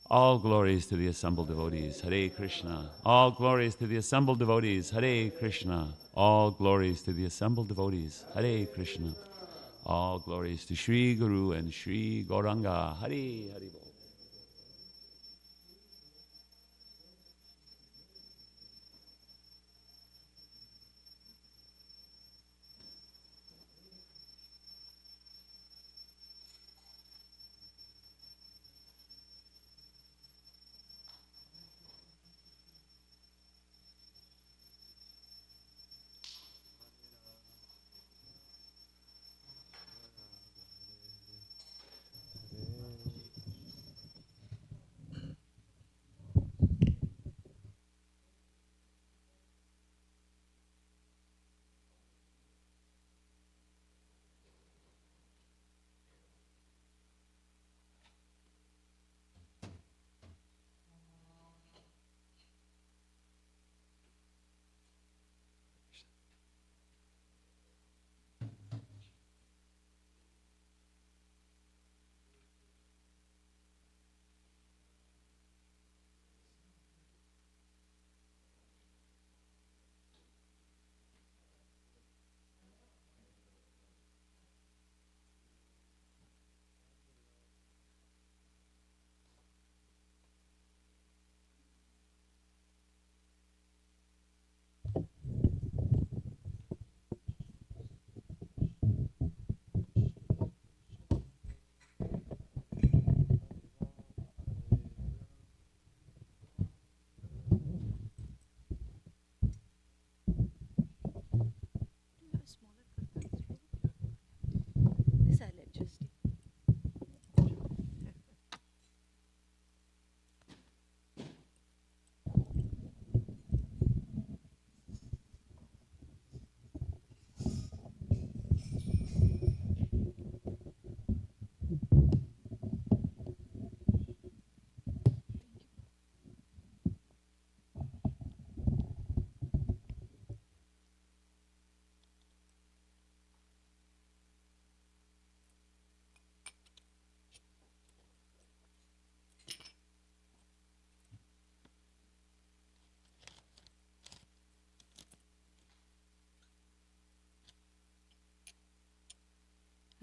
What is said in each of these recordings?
All glories to the assembled devotees. Hare Krishna. All glories to the assembled devotees. Hare Krishna. All glories to the assembled devotees. Hare Krishna. All glories to Sri Guru and Sri Gauranga. Hare Hare Bol.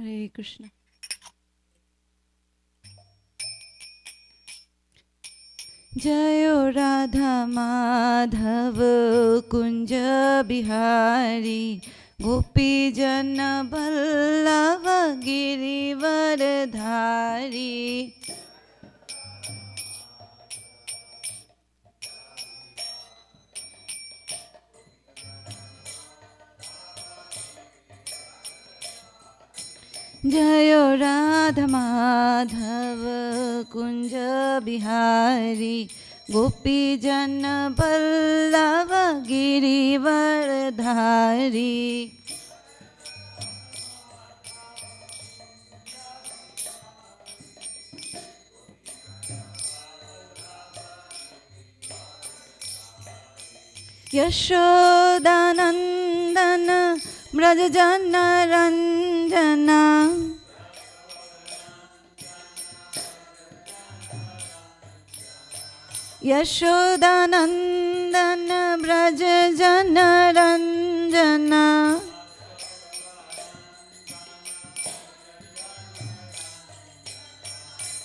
Hare Krishna. Jayo Radha Madhav Kunja Bihari Gopi Jana Vallabha Girivardhari. Jayo Radha Madhav Kunja Bihari Gopi Jana Vallabha Girivardhari. Yashodanandana Brajajana Ranjana Yashodanandana Brajajana Ranjana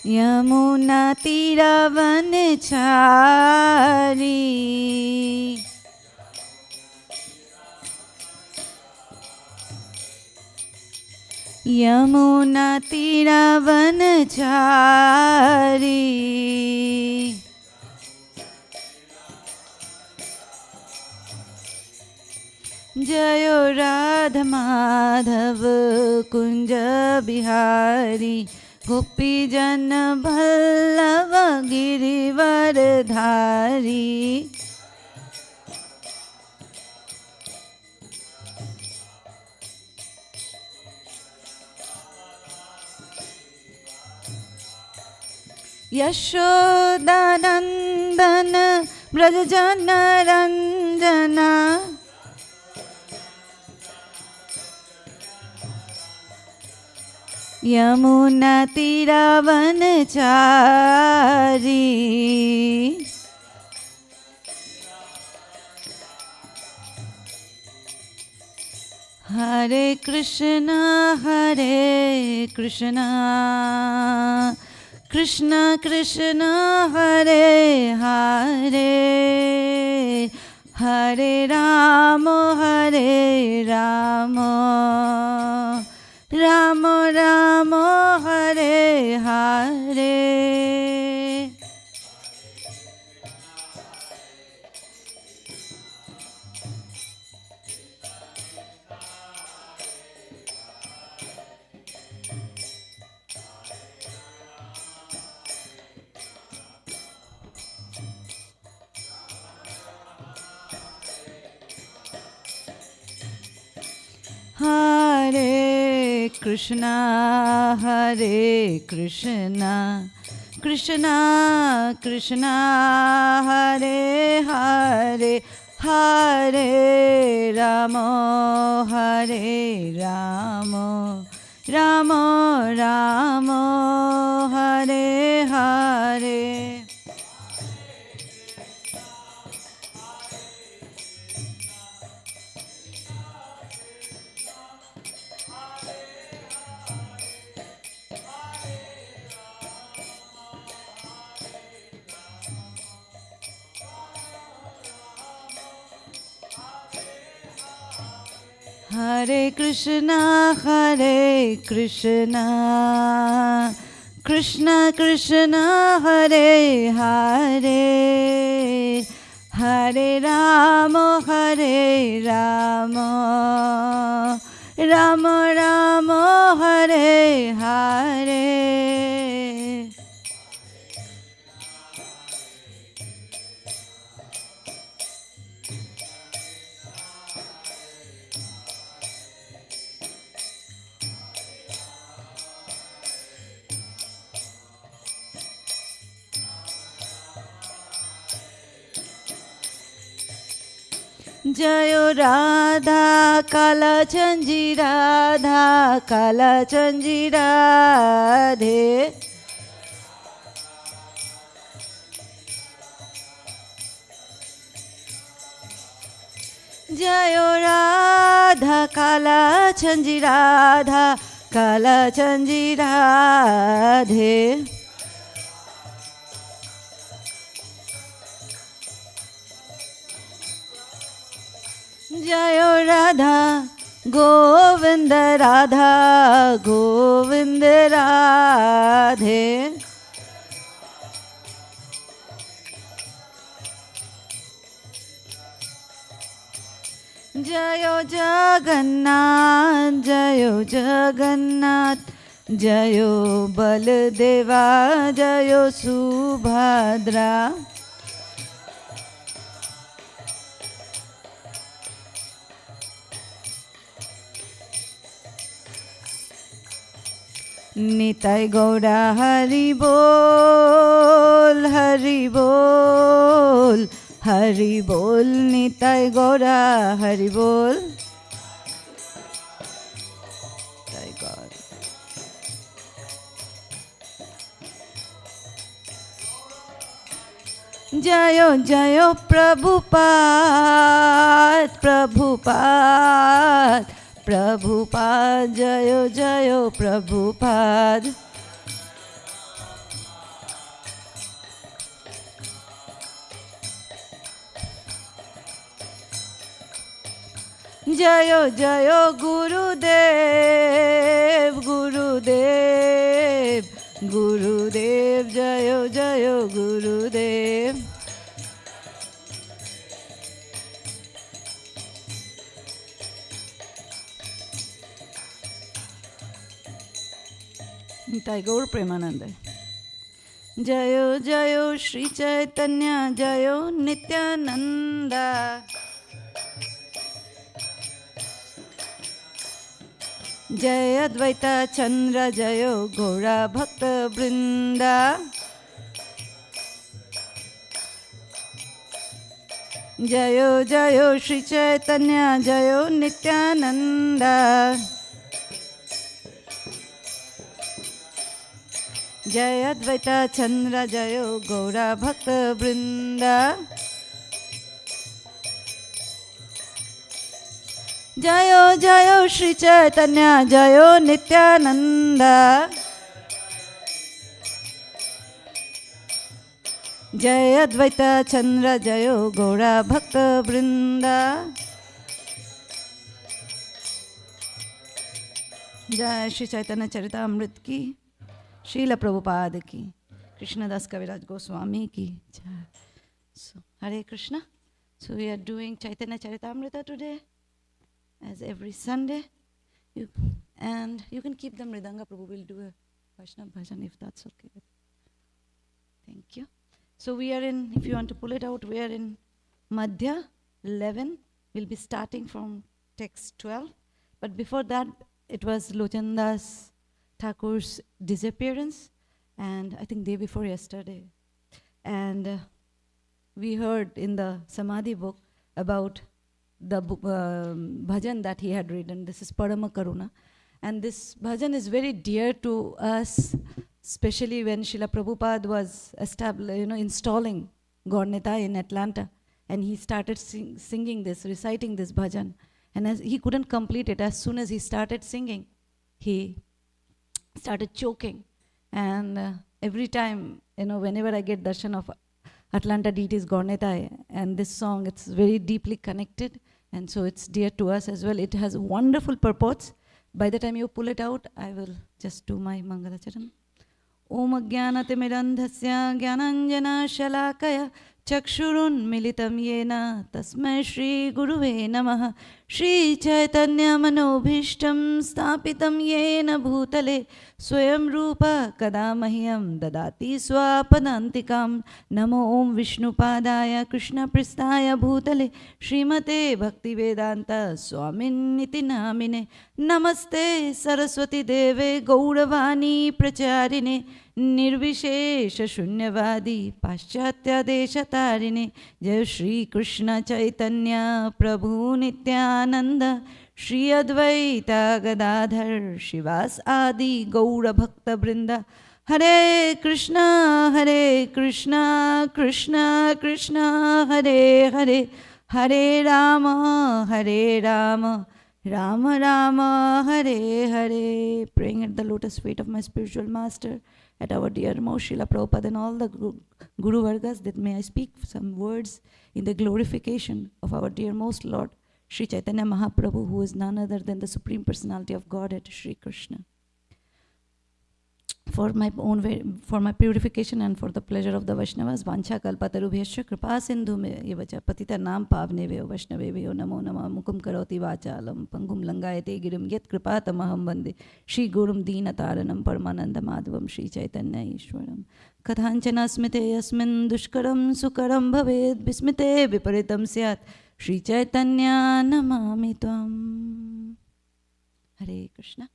Yamuna Tiravanechari. Yamuna Tiravanechari. Jayo Radha Madhav Kunja Bihari Gopi Jana Vallabha Girivardhari. Yashodanandana Brajajana Ranjana Yamuna Tiravanechari. Hare Krishna, Krishna Krishna, Hare Hare, Hare Rama, Rama Rama, Hare Hare. Hare Krishna, Krishna Krishna, Hare Hare, Hare Rama, Rama Rama, Hare Hare. Hare Krishna, Krishna Krishna, Hare Hare, Hare Rama, Rama Rama, Hare Hare. Jayo Radha Kala Chanji Radha Kala Chanji Radhe. Jayo Radha Kala Chanji Radha Kala Chanji Radhe. Jayo Radha Govinda Radha Govinda Radhe. Jayo Jagannath Jayo Jagannath, Jayo Baladeva Jayo Subhadra. Nitai Gaura Hari Bol, Hari Bol, Hari Bol, Nitai Gaura Hari Bol. Jai God. Jayo Jayo Prabhupada, Prabhupada, Prabhupada, Jayo Jayo Prabhupada. Jayo Jayo Gurudev, Gurudev, Gurudev, Jayo Jayo Gurudev. Nitai Gaur Premananda. Jayo Jayo Shri Caitanya, Jayo Nityananda. Jai Advaita Chandra, Jayo Gaura Bhakta Vrinda. Jayo Jayo Shri Caitanya, Jayo Nityananda. Jai Advaita Chandra, Jayo Gaura Bhakta Vrinda. Jayo Jayo Shri Caitanya Jayo Nityananda. Jai Advaita Chandra Jayo Gaura Bhakta Vrinda. Jai Shri Chaitanya Charitamrta ki, Srila Prabhupada ki, Krishnadas Kaviraj Goswami ki. Jai. So, Hare Krishna. So we are doing Chaitanya Charitamrta today, as every Sunday. And you can keep the Mridanga. Prabhu will do a Vaishnava bhajan if that's okay. Thank you. So we are in, if you want to pull it out, we are in Madhya 11. We'll be starting from text 12. But before that, it was Lochandas Thakur's disappearance, and I think day before yesterday. And we heard in the Samadhi book about the bhajan that he had written. This is Parama Karuna. And this bhajan is very dear to us, especially when Srila Prabhupada was installing Gaur-Nitai in Atlanta. And he started singing this, reciting this bhajan. And as he couldn't complete it, as soon as he started singing, he started choking. And every time, whenever I get darshan of Atlanta deities Gaur-Nitai, and this song, it's very deeply connected, and so it's dear to us as well. It has wonderful purports. By the time you pull it out, I will just do my Mangalacharan. Om Ajnanatimirandhasya Jnananjana Shalakaya Chakshurunmilitam Yena Tasmai Shri Guruve Namaha. Shri Chaitanya Manobhishtam Stapitam Yena Bhutale Swayam Rupa Kadamahyam Dadati Swapadantikam. Namo Om Vishnupadaya Krishna Pristaya Bhutale Srimate Bhaktivedanta Swamin Niti Namine. Namaste Saraswati Deve Gauravani Pracharine Nirvishesha Shunyavadi Paschatya Deshatarine. Jai Shri Krishna Chaitanya Prabhu Nityananda Shri Advaita Gadadhar Shivas Adi Gaura Bhakta Vrinda. Hare Krishna Krishna Krishna Hare Hare, Hare Rama Rama Rama Hare Hare. Praying at the lotus feet of my spiritual master, at our dear most Srila Prabhupada and all the Guru Vargas, that may I speak some words in the glorification of our dear most Lord Sri Chaitanya Mahaprabhu, who is none other than the Supreme Personality of Godhead, Sri Krishna. For my purification and for the pleasure of the Vaishnavas, Vancha Kalpatarubhyasya Kripa Sindhu Mevacha Patita Nam Pavneveyo Vaishnaveyo Namo Nama Mukum Karoti Vachalam Pangum Langayate Girim Yat Kripa Tamaham Bande Shri Gurum Dina Taranam Paramananda Madhavam Shri Chaitanya Ishwaram Kathanchana Smite Yasmin Dushkaram Sukaram Bhaved Bismite Viparitam Syat Shri Chaitanya Namami Tvam. Hare Krishna.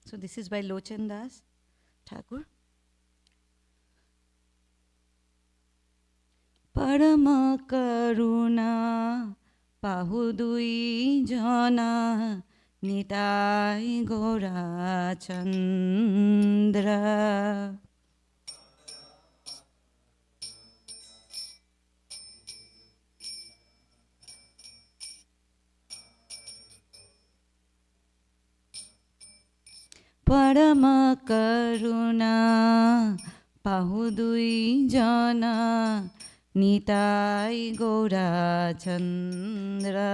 So this is by Lochandas Thakur. Parama Karuna Pahudui Jana Nitai Gora Chandra. Parama Karuna Pahudui Jana Nitai Gaura Chandra.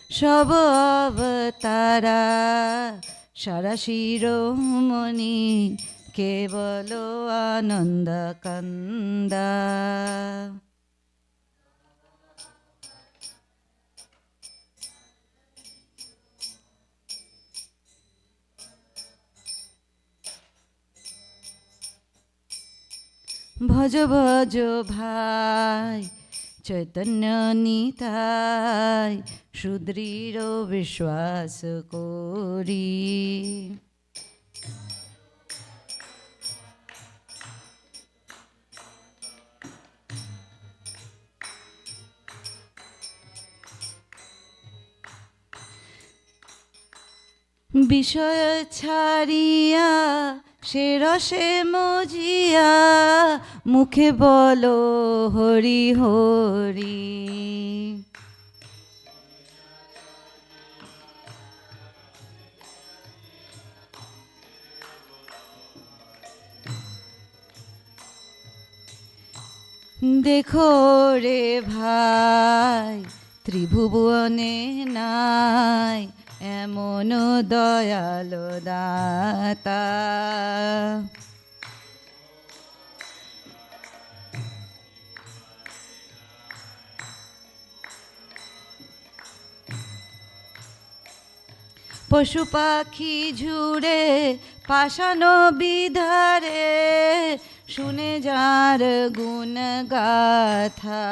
Shava Avatara Sharashiromani Kevalo Ananda Kanda. Bhaja bhaja bhai Chaitanya Nitai Shudriro Vishwas Kori. বিষয় ছাড়িয়া সে রসে মজিয়া মুখে বলো হরি হরি। দেখো রে ভাই ত্রিভুবনে নাই এমন দয়ালো দাতা। পশু পাখি ঝুড়ে পাষাণ বিধারে শুনে যার গুণ গাথা।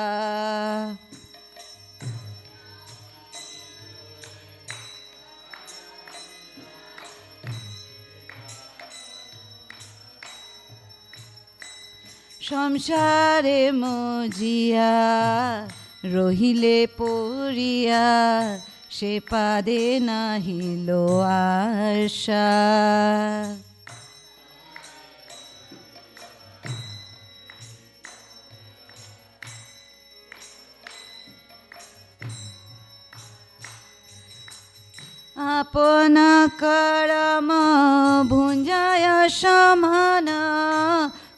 সংসারে মজিয়া রহিলে পড়িয়া সে পাদে নাহিল আশা। আপনা করম ভুঞ্জায় সমান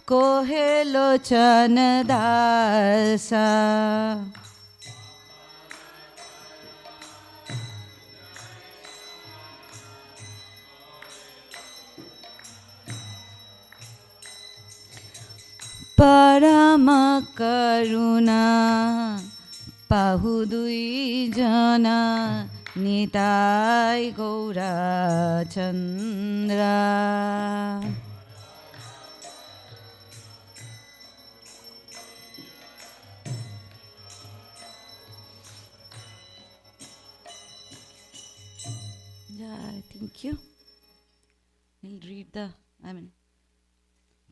কোহে লোচন দাসা। পরম করুণা পাহু দুই জনা Nitai গৌরচন্দ্রা। Yeah, thank you. We'll read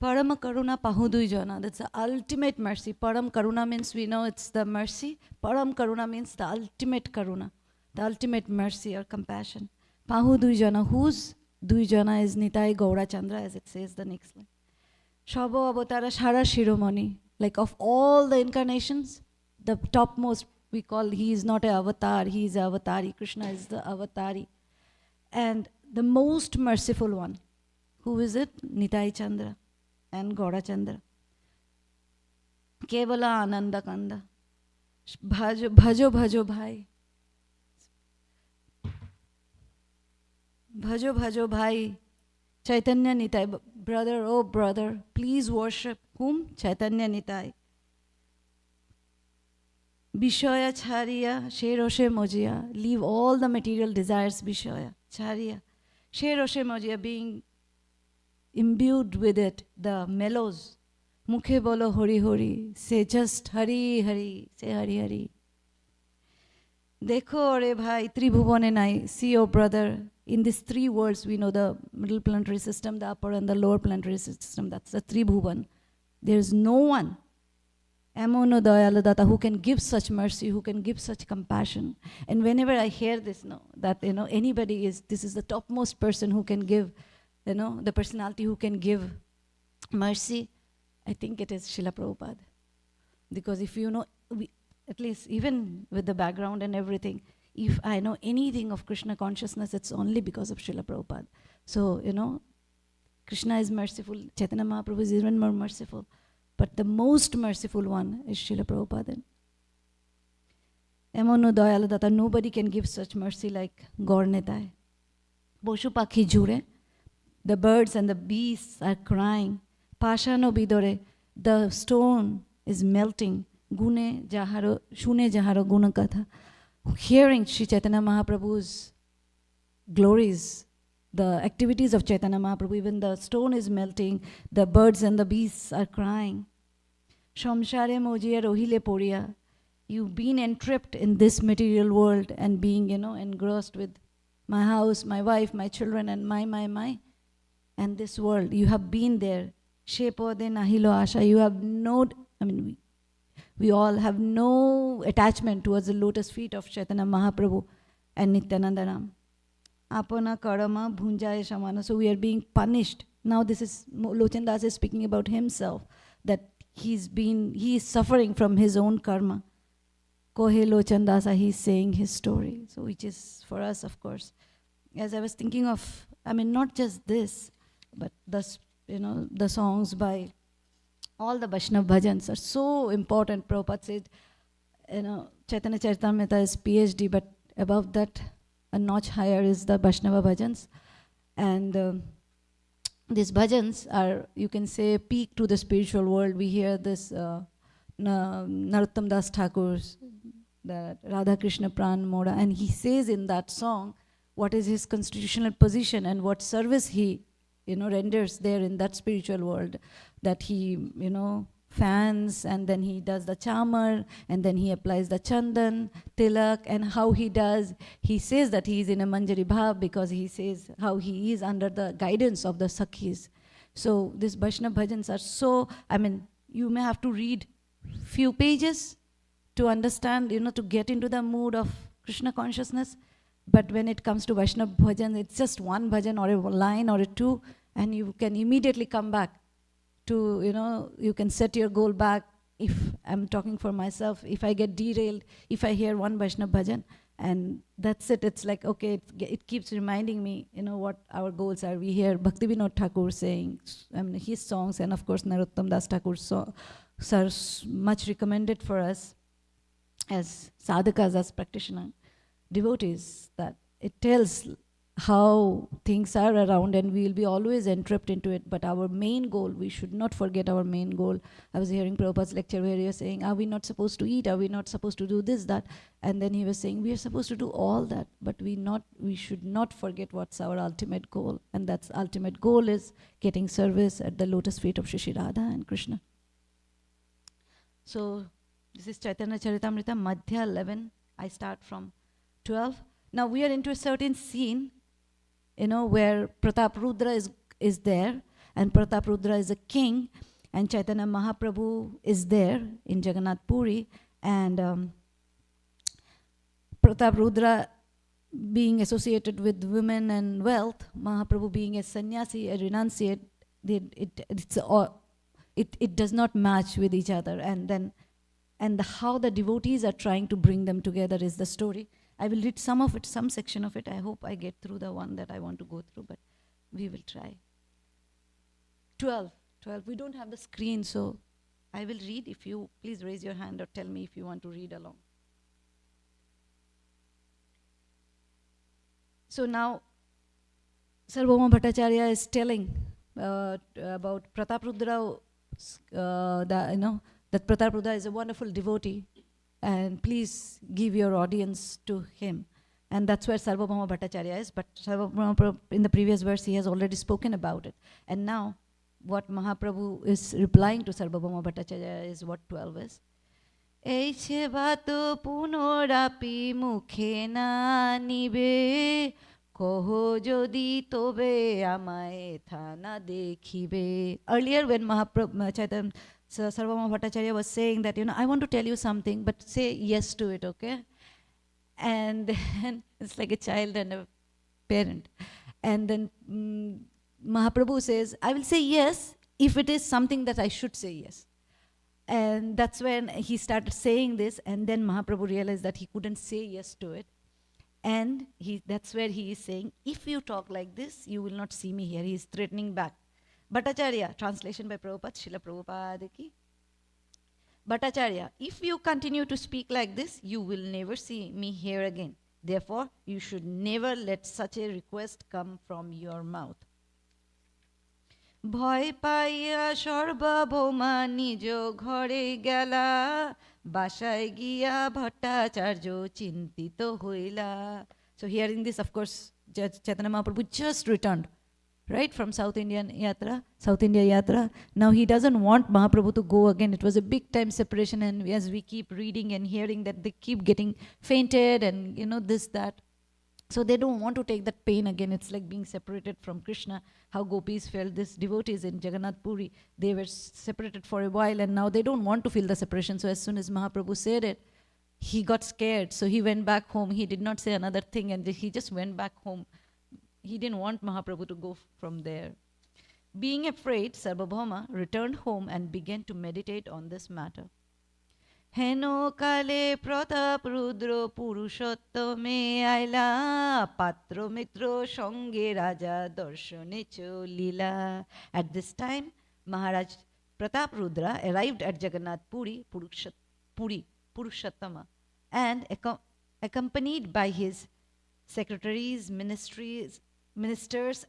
Param Karuna Pahudui Jana. That's the ultimate mercy. Param Karuna means we know it's the mercy. Param Karuna means the ultimate Karuna, the ultimate mercy or compassion. Pahudui Jana, whose Dui Jana is Nitai Gaura Chandra, as it says the next line. Shabo Avatara Shara Shiromani. Like of all the incarnations, the topmost we call, he is not an avatar, he is an avatari. Krishna is the avatari. And the most merciful one. Who is it? Nitai Chandra and Gaura Chandra. Kevala Ananda Kanda. Bhajo Bhajo Bhajo Bhai. Bhajo Bhajo Bhai. Caitanya Nitai. Brother, oh brother, please worship whom? Caitanya Nitai. Bishaya Chariya, She Roshe Mojia. Leave all the material desires, Bishaya Chariya. She Roshe Mojia, being imbued with it, the mellows. Mukhe bolo Hari Hari. Say just Hari Hari. Say Hari Hari. Dekho re bhai, tribhuvane nai. See, oh brother, in these three worlds, we know the middle planetary system, the upper and the lower planetary system. That's the tribhuvan. There is no one, Amono Dayaladata, who can give such mercy, who can give such compassion. And whenever I hear this, that anybody is, this is the topmost person who can give, the personality who can give mercy, I think it is Srila Prabhupada. Because if at least even with the background and everything, if I know anything of Krishna consciousness, it's only because of Srila Prabhupada. So, Krishna is merciful, Chaitanya Mahaprabhu is even more merciful. But the most merciful one is Srila Prabhupada. Emono Dayaladata, nobody can give such mercy like Gaur Nitai. Poshu Pakhi Jure, the birds and the beasts are crying. Pashano Bidore, the stone is melting. Gune Jaharo, Shune Jaharo Gunakatha. Hearing Sri Chaitanya Mahaprabhu's glories, the activities of Chaitanya Mahaprabhu, even the stone is melting, the birds and the beasts are crying. Shamshare Mojiya Rohile Poriya. You've been entrapped in this material world and being, engrossed with my house, my wife, my children, and my, and this world. You have been there. Shepode Nahilo Asha. You have we all have no attachment towards the lotus feet of Chaitanya Mahaprabhu and Nityananda Ram. apana karama bhunjaya shamana. So we are being punished. Now this is, Lochan Das is speaking about himself, that he is suffering from his own karma. Kohe Lochan Dasa, he's saying his story. So which is for us, of course. As I was thinking of, I mean, not just this, but the songs by all the Vaishnav bhajans are so important. Prabhupada said, Chaitanya Charitamrta is PhD, but above that, a notch higher is the Vaishnava bhajans. And these bhajans are, you can say, peak to the spiritual world. We hear this Narottam Das Thakur's, the Radha Krishna Pran Moda, and he says in that song what is his constitutional position and what service he renders there in that spiritual world, that he fans, and then he does the chamar, and then he applies the chandan, tilak, and how he says that he is in a manjari bhav because he says how he is under the guidance of the sakhis. So these Vaishnava bhajans are so, I mean, you may have to read few pages to understand, to get into the mood of Krishna consciousness. But when it comes to Vaishnava bhajan, it's just one bhajan or a line or a two, and you can immediately come back to, you can set your goal back. If I'm talking for myself, if I get derailed, if I hear one Vaishnava bhajan, and that's it, it's like, okay, it keeps reminding me, what our goals are. We hear Bhaktivinoda Thakur saying, his songs, and of course Narottam Das Thakur's are much recommended for us as sadhakas, as practitioners, devotees, that it tells how things are around, and we will be always entrapped into it. But our main goal, we should not forget our main goal. I was hearing Prabhupada's lecture where he was saying, are we not supposed to eat? Are we not supposed to do this, that? And then he was saying, we are supposed to do all that, but we should not forget what's our ultimate goal. And that's ultimate goal is getting service at the lotus feet of Shri Radha and Krishna. So this is Chaitanya Charitamrta, Madhya 11. I start from 12. Now we are into a certain scene, where Prataprudra is there, and Prataprudra is a king, and Chaitanya Mahaprabhu is there in Jagannath Puri, and Prataprudra being associated with women and wealth, Mahaprabhu being a sannyasi, a renunciate, it does not match with each other. And how the devotees are trying to bring them together is the story. I will read some of it, some section of it. I hope I get through the one that I want to go through, but we will try. 12. We don't have the screen, so I will read. If you please raise your hand or tell me if you want to read along. So now, Sarvabhauma Bhattacharya is telling about Prataprudra, that Prataprudra is a wonderful devotee, and please give your audience to him. And that's where Sarvabhauma Bhattacharya is. But Sarvabhauma, in the previous verse, he has already spoken about it. And now, what Mahaprabhu is replying to Sarvabhauma Bhattacharya is what 12 is. Ei sevato punorapi mukhe na nibe, koho jodi tobe amae thana dekhibe. Earlier, when Mahaprabhu, Sarvabhauma Bhattacharya was saying that, I want to tell you something, but say yes to it, okay? And then it's like a child and a parent. And then Mahaprabhu says, I will say yes if it is something that I should say yes. And that's when he started saying this, and then Mahaprabhu realized that he couldn't say yes to it. And that's where he is saying, if you talk like this, you will not see me here. He is threatening back. Bhattacharya, translation by Prabhupada, Srila Prabhupada ki. Bhattacharya, if you continue to speak like this, you will never see me here again. Therefore, you should never let such a request come from your mouth. Bhoy paiya Sarvabhauma nijo ghore gela, bashay giya Bhattacharya chintito hoila. So hearing this, of course, Chaitanya Mahaprabhu just returned, right, from South India Yatra. Now he doesn't want Mahaprabhu to go again. It was a big time separation, and as we keep reading and hearing that they keep getting fainted and this, that. So they don't want to take that pain again. It's like being separated from Krishna. How gopis felt, these devotees in Jagannath Puri, they were separated for a while, and now they don't want to feel the separation. So as soon as Mahaprabhu said it, he got scared. So he went back home. He did not say another thing, and he just went back home he didn't want Mahaprabhu to go from there. Being afraid, Sarvabhauma returned home and began to meditate on this matter. Heno kale pratap rudro purushottame aila patro mitro songe raja darshane cholila. At this time, Maharaj Pratap Rudra arrived at Jagannath Puri, Purushottama, and accompanied by his secretaries, ministers,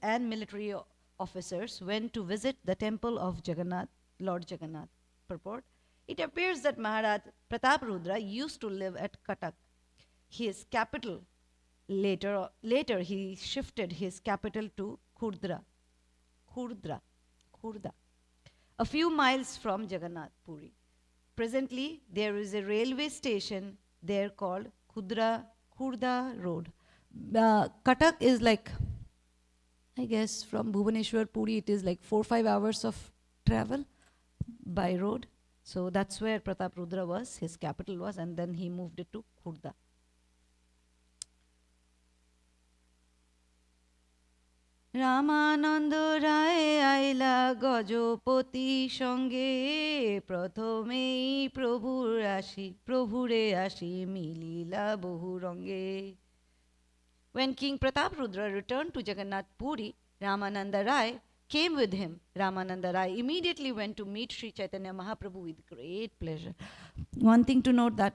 and military officers, went to visit the temple of Jagannath, Lord Jagannath. Purport: it appears that Maharaj Pratap Rudra used to live at Katak, his capital. Later he shifted his capital to Khurda, a few miles from Jagannath Puri. Presently, there is a railway station there called Khurda Road. Katak is like, I guess from Bhubaneswar, Puri, it is like 4 or 5 hours of travel by road. So that's where Pratap Rudra was, his capital was, and then he moved it to Khurda. Ramananda রায় আইলা গজপতি সঙ্গে প্রথমেই প্রভুরে আসি মিলিলা বহু রঙ্গে. When King Pratap Rudra returned to Jagannath Puri, Ramananda Rai came with him. Ramananda Rai immediately went to meet Sri Chaitanya Mahaprabhu with great pleasure. One thing to note, that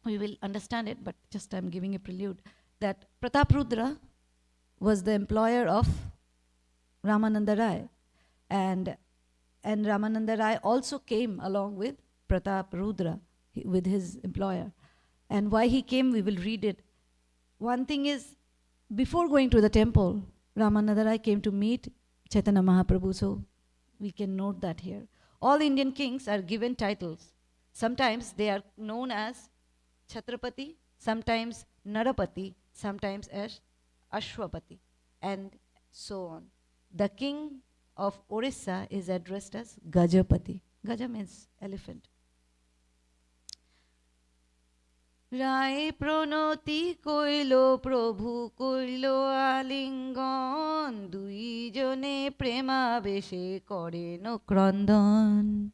we will understand it, but just I'm giving a prelude, that Pratap Rudra was the employer of Ramananda Rai, and Ramananda Rai also came along with Pratap Rudra, with his employer. And why he came, we will read it. One thing is, before going to the temple, Ramananda Rai came to meet Chaitanya Mahaprabhu, so we can note that here. All Indian kings are given titles. Sometimes they are known as Chhatrapati, sometimes Narapati, sometimes as Ashwapati, and so on. The king of Orissa is addressed as Gajapati. Gaja means elephant. Rai pranoti koilo prabhu koilo alingon dui jone prema beshe koreno krandon.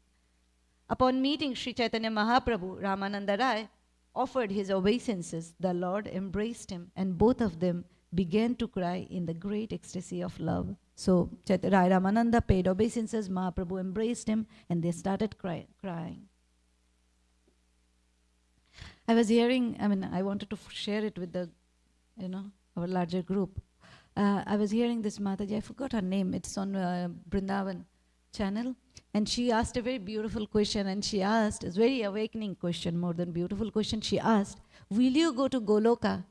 Upon meeting Sri Chaitanya Mahaprabhu, Ramananda Rai offered his obeisances. The Lord embraced him, and both of them began to cry in the great ecstasy of love. So Rai Ramananda paid obeisances, Mahaprabhu embraced him, and they started crying. I was hearing, I wanted to share it with the, our larger group. I was hearing this Mataji, I forgot her name, it's on Brindavan channel, and she asked a very beautiful question, and she asked, it's a very awakening question, more than beautiful question. She asked, will you go to Goloka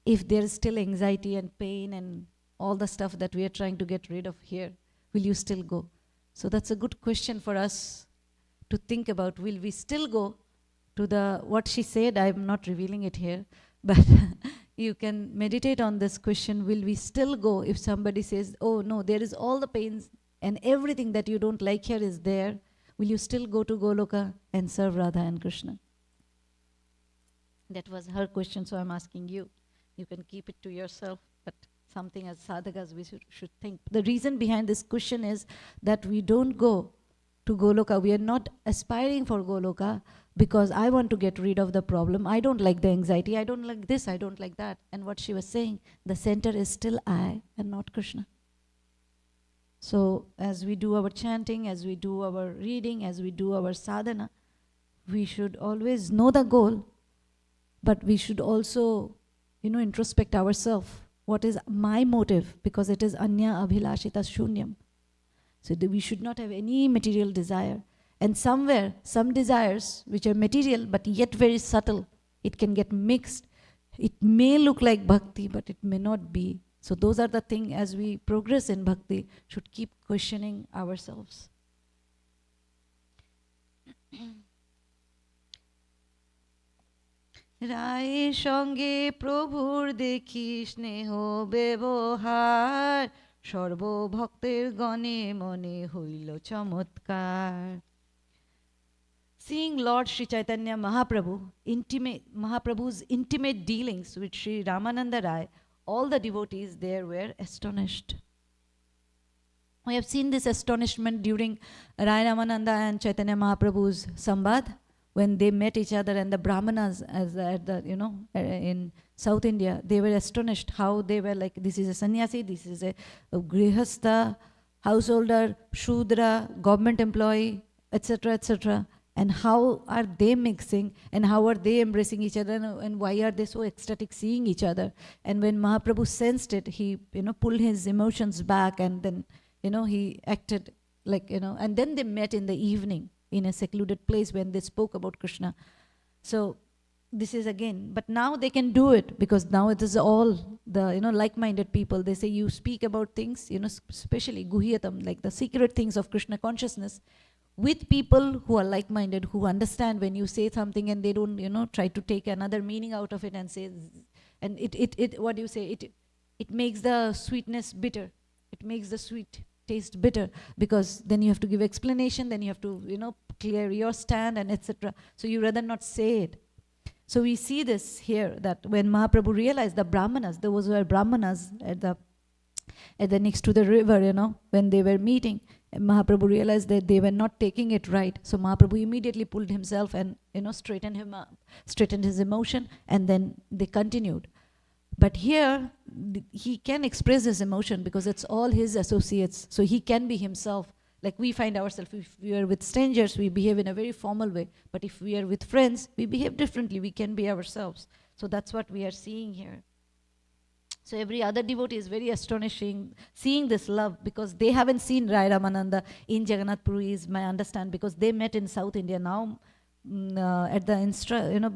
if there is still anxiety and pain and all the stuff that we are trying to get rid of here? Will you still go? So that's a good question for us to think about. Will we still go to what she said? I'm not revealing it here, but you can meditate on this question. Will we still go if somebody says, oh no, there is all the pains and everything that you don't like here is there? Will you still go to Goloka and serve Radha and Krishna? That was her question, so I'm asking you. You can keep it to yourself, but something as sadhakas we should think. The reason behind this question is that we don't go to Goloka. We are not aspiring for Goloka because I want to get rid of the problem. I don't like the anxiety. I don't like this. I don't like that. And what she was saying, the center is still I and not Krishna. So as we do our chanting, as we do our reading, as we do our sadhana, we should always know the goal, but we should also introspect ourselves. What is my motive? Because it is anya abhilashita shunyam. So we should not have any material desire. And somewhere, some desires which are material but yet very subtle, it can get mixed. It may look like bhakti, but it may not be. So those are the things, as we progress in bhakti, should keep questioning ourselves. রায়ের সঙ্গে প্রভুর দেখি স্নেহ ব্যবহার সর্বভক্তের গণে মনে হইল চমৎকার. Seeing Lord Sri Chaitanya Mahaprabhu's intimate dealings with Sri Ramananda Rai, all the devotees there were astonished. We have seen this astonishment during Rai Ramananda and Chaitanya Mahaprabhu's Sambad, when they met each other, and the Brahmanas at the in South India, they were astonished how they were like, this is a sannyasi, this is a grihastha, householder, shudra, government employee, etc., etc. And how are they mixing, and how are they embracing each other, and why are they so ecstatic seeing each other? And when Mahaprabhu sensed it, he pulled his emotions back, and then he acted like, and then they met in the evening in a secluded place when they spoke about Krishna. So this is again, but now they can do it because now it is all the, like-minded people. They say you speak about things, especially guhyatam, like the secret things of Krishna consciousness, with people who are like-minded, who understand when you say something and they don't, try to take another meaning out of it and say, and it what do you say? It makes the sweetness bitter. It makes the sweet taste bitter, because then you have to give explanation, then you have to, clear your stand and etc. So you rather not say it. So we see this here, that when Mahaprabhu realized the Brahmanas, those were Brahmanas at the next to the river, when they were meeting, Mahaprabhu realized that they were not taking it right. So Mahaprabhu immediately pulled himself and straightened him up, straightened his emotion, and then they continued. But here, he can express his emotion because it's all his associates. So he can be himself. Like we find ourselves, if we are with strangers, we behave in a very formal way. But if we are with friends, we behave differently. We can be ourselves. So that's what we are seeing here. So every other devotee is very astonishing, seeing this love, because they haven't seen Rai Ramananda in Jagannath Puri, is my understand, because they met in South India. Now, at the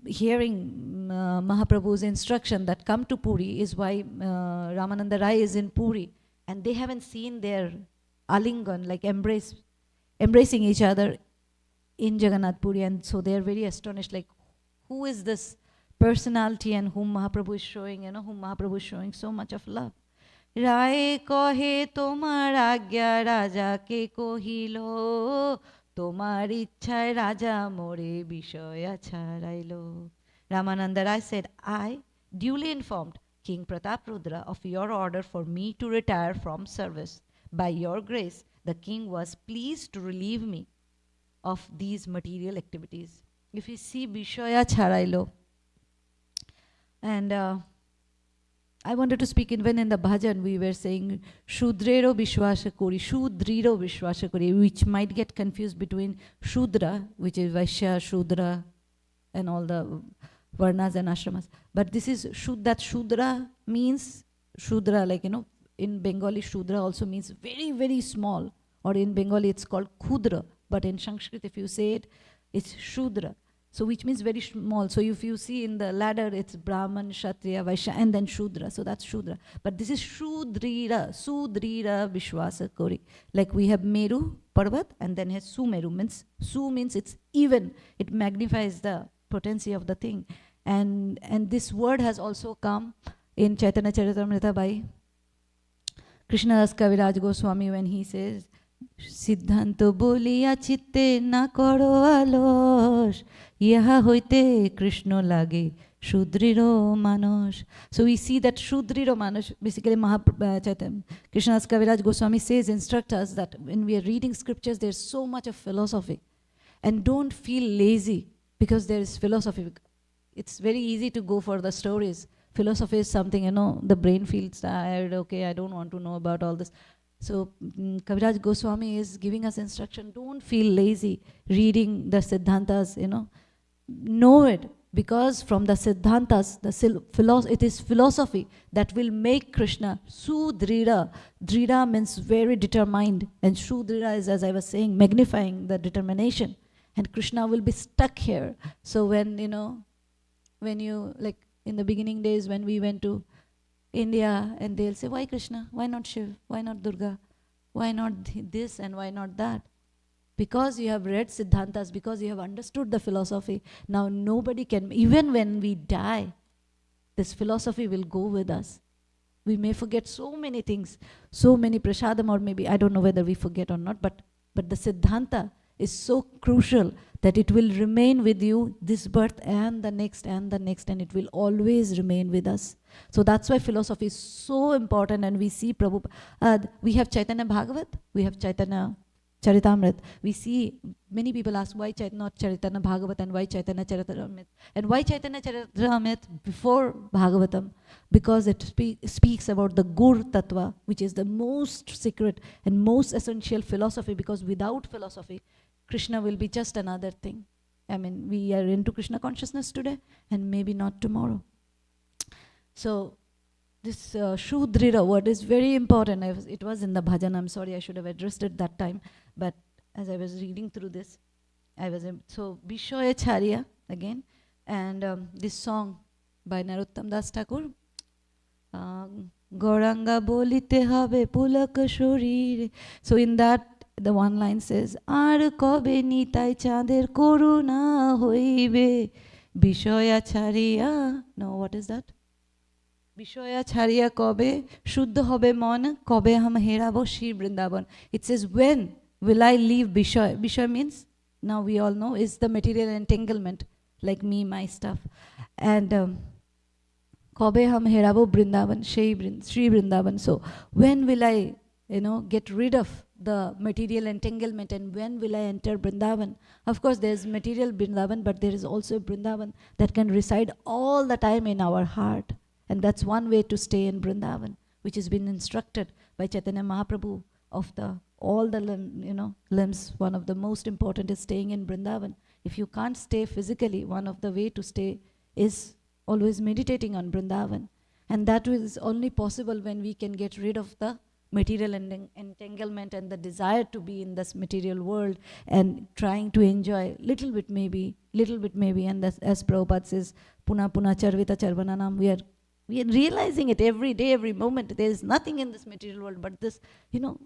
hearing Mahaprabhu's instruction that come to Puri is why Ramananda Rai is in Puri, and they haven't seen their alingan, like embracing each other in Jagannath Puri, and so they are very astonished, like, who is this personality and whom Mahaprabhu is showing, whom Mahaprabhu is showing so much of love. Rai kohe tomar agya raja ke kohilo, tomar ichchai raja more bishaya charailo. Ramananda Rai said, I, duly informed King Prataprudra of your order for me to retire from service. By your grace, the king was pleased to relieve me of these material activities. If you see bishaya charailo, and I wanted to speak, even in the bhajan we were saying Shudrero Vishwasa Kori, Shudriro Vishwasa Kori, which might get confused between Shudra, which is Vaishya, Shudra, and all the Varnas and Ashramas. But this is that Shudra means Shudra, like, in Bengali Shudra also means very, very small, or in Bengali it's called Khudra, but in Sanskrit if you say it, it's Shudra. So which means very small. So if you see in the ladder, it's Brahman, Kshatriya, Vaishya, and then Shudra. So that's Shudra. But this is Shudrira, Sudrira Vishwasa Kori. Like we have Meru, Parvat, and then has Sumeru. Su means it's even. It magnifies the potency of the thing. And this word has also come in Chaitanya Caritamrta by Krishnadas Kaviraj Goswami when he says, Siddhanto boliya chitte na koro alosh, yaha hoite Krishna lage Shudriro Manosh. So we see that Shudriro Manosh, basically Krishnadas Kaviraj Goswami says, instruct us that when we are reading scriptures, there's so much of philosophy. And don't feel lazy because there is philosophy. It's very easy to go for the stories. Philosophy is something, the brain feels tired, okay, I don't want to know about all this. So Kaviraj Goswami is giving us instruction, don't feel lazy reading the Siddhantas, know it, because from the Siddhantas, it is philosophy that will make Krishna Sudrira. Drira means very determined, and Shudrira is, as I was saying, magnifying the determination. And Krishna will be stuck here. So when you, like in the beginning days when we went to India, and they'll say, why Krishna? Why not Shiv? Why not Durga? Why not this and why not that? Because you have read Siddhantas, because you have understood the philosophy. Now nobody can, even when we die, this philosophy will go with us. We may forget so many things, so many prasadam, or maybe, I don't know whether we forget or not, but the Siddhanta is so crucial that it will remain with you this birth and the next and the next, and it will always remain with us. So that's why philosophy is so important. And we see Prabhupada, we have Chaitanya Bhagavat, we have Chaitanya Charitamrta. We see many people ask why not Chaitanya Bhagavat and why Chaitanya Charitamrta. And why Chaitanya Charitamrta before Bhagavatam? Because it speaks about the Gur Tattva, which is the most secret and most essential philosophy, because without philosophy, Krishna will be just another thing. I mean, we are into Krishna consciousness today and maybe not tomorrow. So this Shudrira word is very important. It was in the bhajan. I'm sorry, I should have addressed it that time. But as I was reading through this, so Bishoya Charya again. And this song by Narottam Das Thakur. Goranga bolite habe pulak shorire. So in that, the one line says, Ar kobe nitai chander koruna hoibe Bishoya Charya. No, what is that? Bishoya Charya kobe shuddha hobe mon kobe ham herabo Shri Vrindavan. It says, when will I leave Bishoya? Bishoya means, now we all know, is the material entanglement, like me, my stuff. And kobe ham herabo Vrindavan, Shri Vrindavan. So when will I, get rid of the material entanglement, and when will I enter Vrindavan? Of course, there's material Vrindavan, but there is also Vrindavan that can reside all the time in our heart. And that's one way to stay in Vrindavan, which has been instructed by Chaitanya Mahaprabhu. Of all the limbs, one of the most important is staying in Vrindavan. If you can't stay physically, one of the way to stay is always meditating on Vrindavan. And that is only possible when we can get rid of the material entanglement and the desire to be in this material world and trying to enjoy little bit maybe. And as Prabhupada says, Puna Puna Charvita Charvananam, we are realizing it every day, every moment. There is nothing in this material world but this, one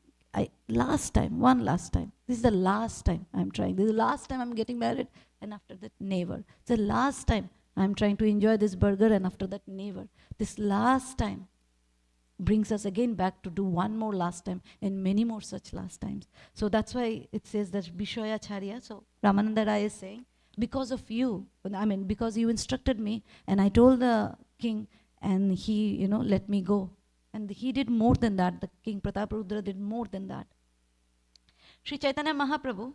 last time. This is the last time I'm trying. This is the last time I'm getting married, and after that, never. It's the last time I'm trying to enjoy this burger, and after that, never. This last time brings us again back to do one more last time and many more such last times. So that's why it says that Bishoya Charya. So Ramananda Rai is saying, because of you, because you instructed me, and I told the king, and he, let me go. And he did more than that. The King Prataparudra did more than that. Sri Chaitanya Mahaprabhu,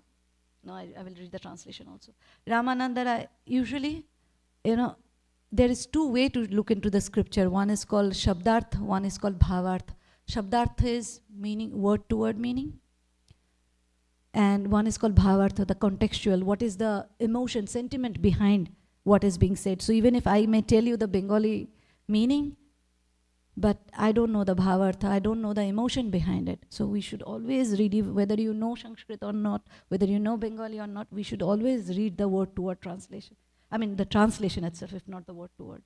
no, I will read the translation also. Ramananda Rai, usually, there is two ways to look into the scripture. One is called Shabdarth, one is called Bhavarth. Shabdarth is meaning, word to word meaning. And one is called Bhavartha, the contextual. What is the emotion, sentiment behind what is being said? So even if I may tell you the Bengali meaning, but I don't know the Bhavartha, I don't know the emotion behind it. So we should always read, whether you know Sanskrit or not, whether you know Bengali or not, we should always read the word to word translation. The translation itself, if not the word to word.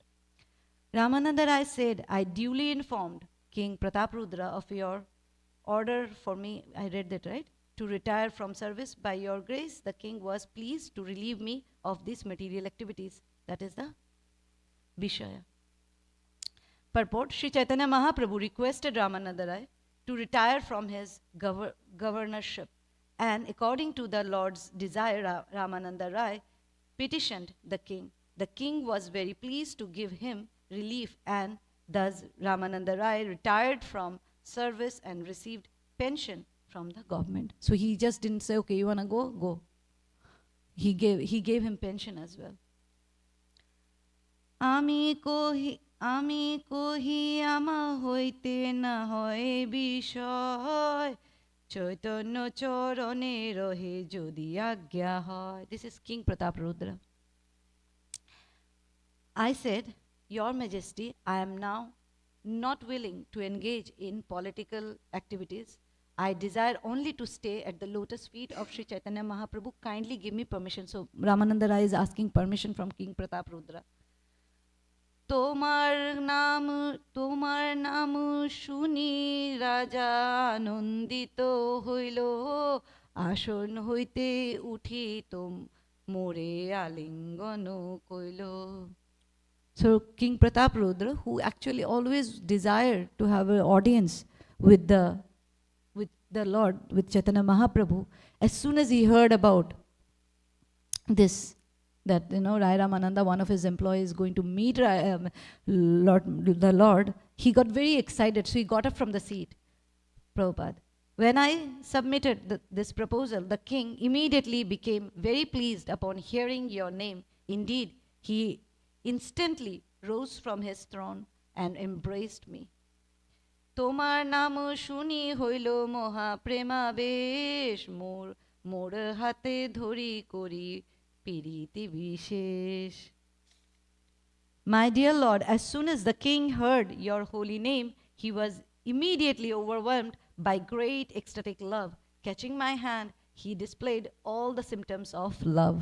Ramananda Rai said, I duly informed King Prataparudra of your order for me, I read that right, to retire from service. By your grace, the king was pleased to relieve me of these material activities. That is the Vishaya. Purport, Sri Chaitanya Mahaprabhu requested Ramananda Rai to retire from his governorship. And according to the Lord's desire, Ramananda Rai petitioned the king. The king was very pleased to give him relief, and thus Ramananda Rai retired from service and received pension from the government. So he just didn't say, okay, you want to go? Go. He gave him pension as well. Ami kohi ama hoite na hoy bishoy Chaitanya charane rahe jodi agya hoy. This is King Prataparudra. I said, Your Majesty, I am now not willing to engage in political activities. I desire only to stay at the lotus feet of Sri Chaitanya Mahaprabhu. Kindly give me permission. So Ramananda Rai is asking permission from King Prataparudra. Tomar naam shuni raja nondito hoilo ashon hoite uthi tom more alingano koilo. So King Prataparudra, who actually always desired to have an audience with the Lord, with Chaitanya Mahaprabhu, as soon as he heard about this, that Rai Ramananda, one of his employees, is going to meet the Lord, he got very excited. So he got up from the seat. Prabhupada, when I submitted this proposal, the king immediately became very pleased upon hearing your name. Indeed, he instantly rose from his throne and embraced me. তোমার নাম শুনি হইল মহা প্রেমাবেশ মোর হাতে ধরি করি প্রীতি বিশেষ. My dear Lord, as soon as the king heard your holy name, he was immediately overwhelmed by great ecstatic love. Catching my hand, he displayed all the symptoms of love.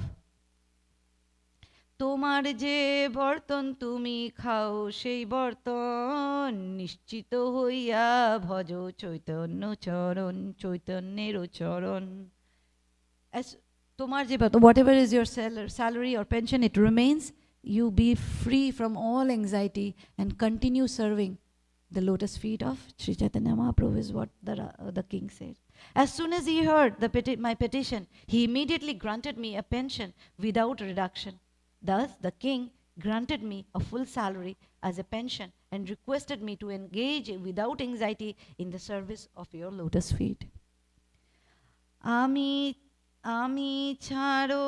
তোমার যে বর্তন তুমি খাও সেই বর্তন নিশ্চিত হইয়া ভজ চৈতন্য চরণ চৈতন্যের চরণ. As তোমার যে whatever is your salary or pension, it remains. You be free from all anxiety and continue serving the lotus feet of Sri Chaitanya Mahaprabhu, is what the king said. As soon as he heard my petition, he immediately granted me a pension without reduction. Thus, the king granted me a full salary as a pension and requested me to engage without anxiety in the service of your lotus feet. আমি ছাড়ো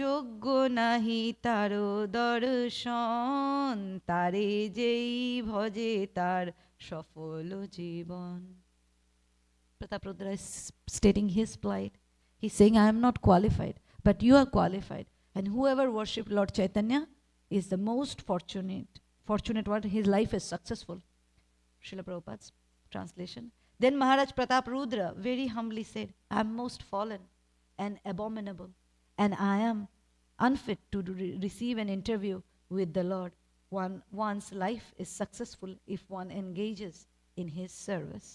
যোগ্য নাহি তারো দর্শন তারে যেই ভজে তার সফল জীবন. Prataprudra is stating his plight. He's saying, I am not qualified, but you are qualified. And whoever worships Lord Chaitanya is the most fortunate one. His life is successful. Srila Prabhupada's translation. Then Maharaj Prataprudra very humbly said, I am most fallen and abominable, and I am unfit to receive an interview with the Lord. One's life is successful if one engages in his service.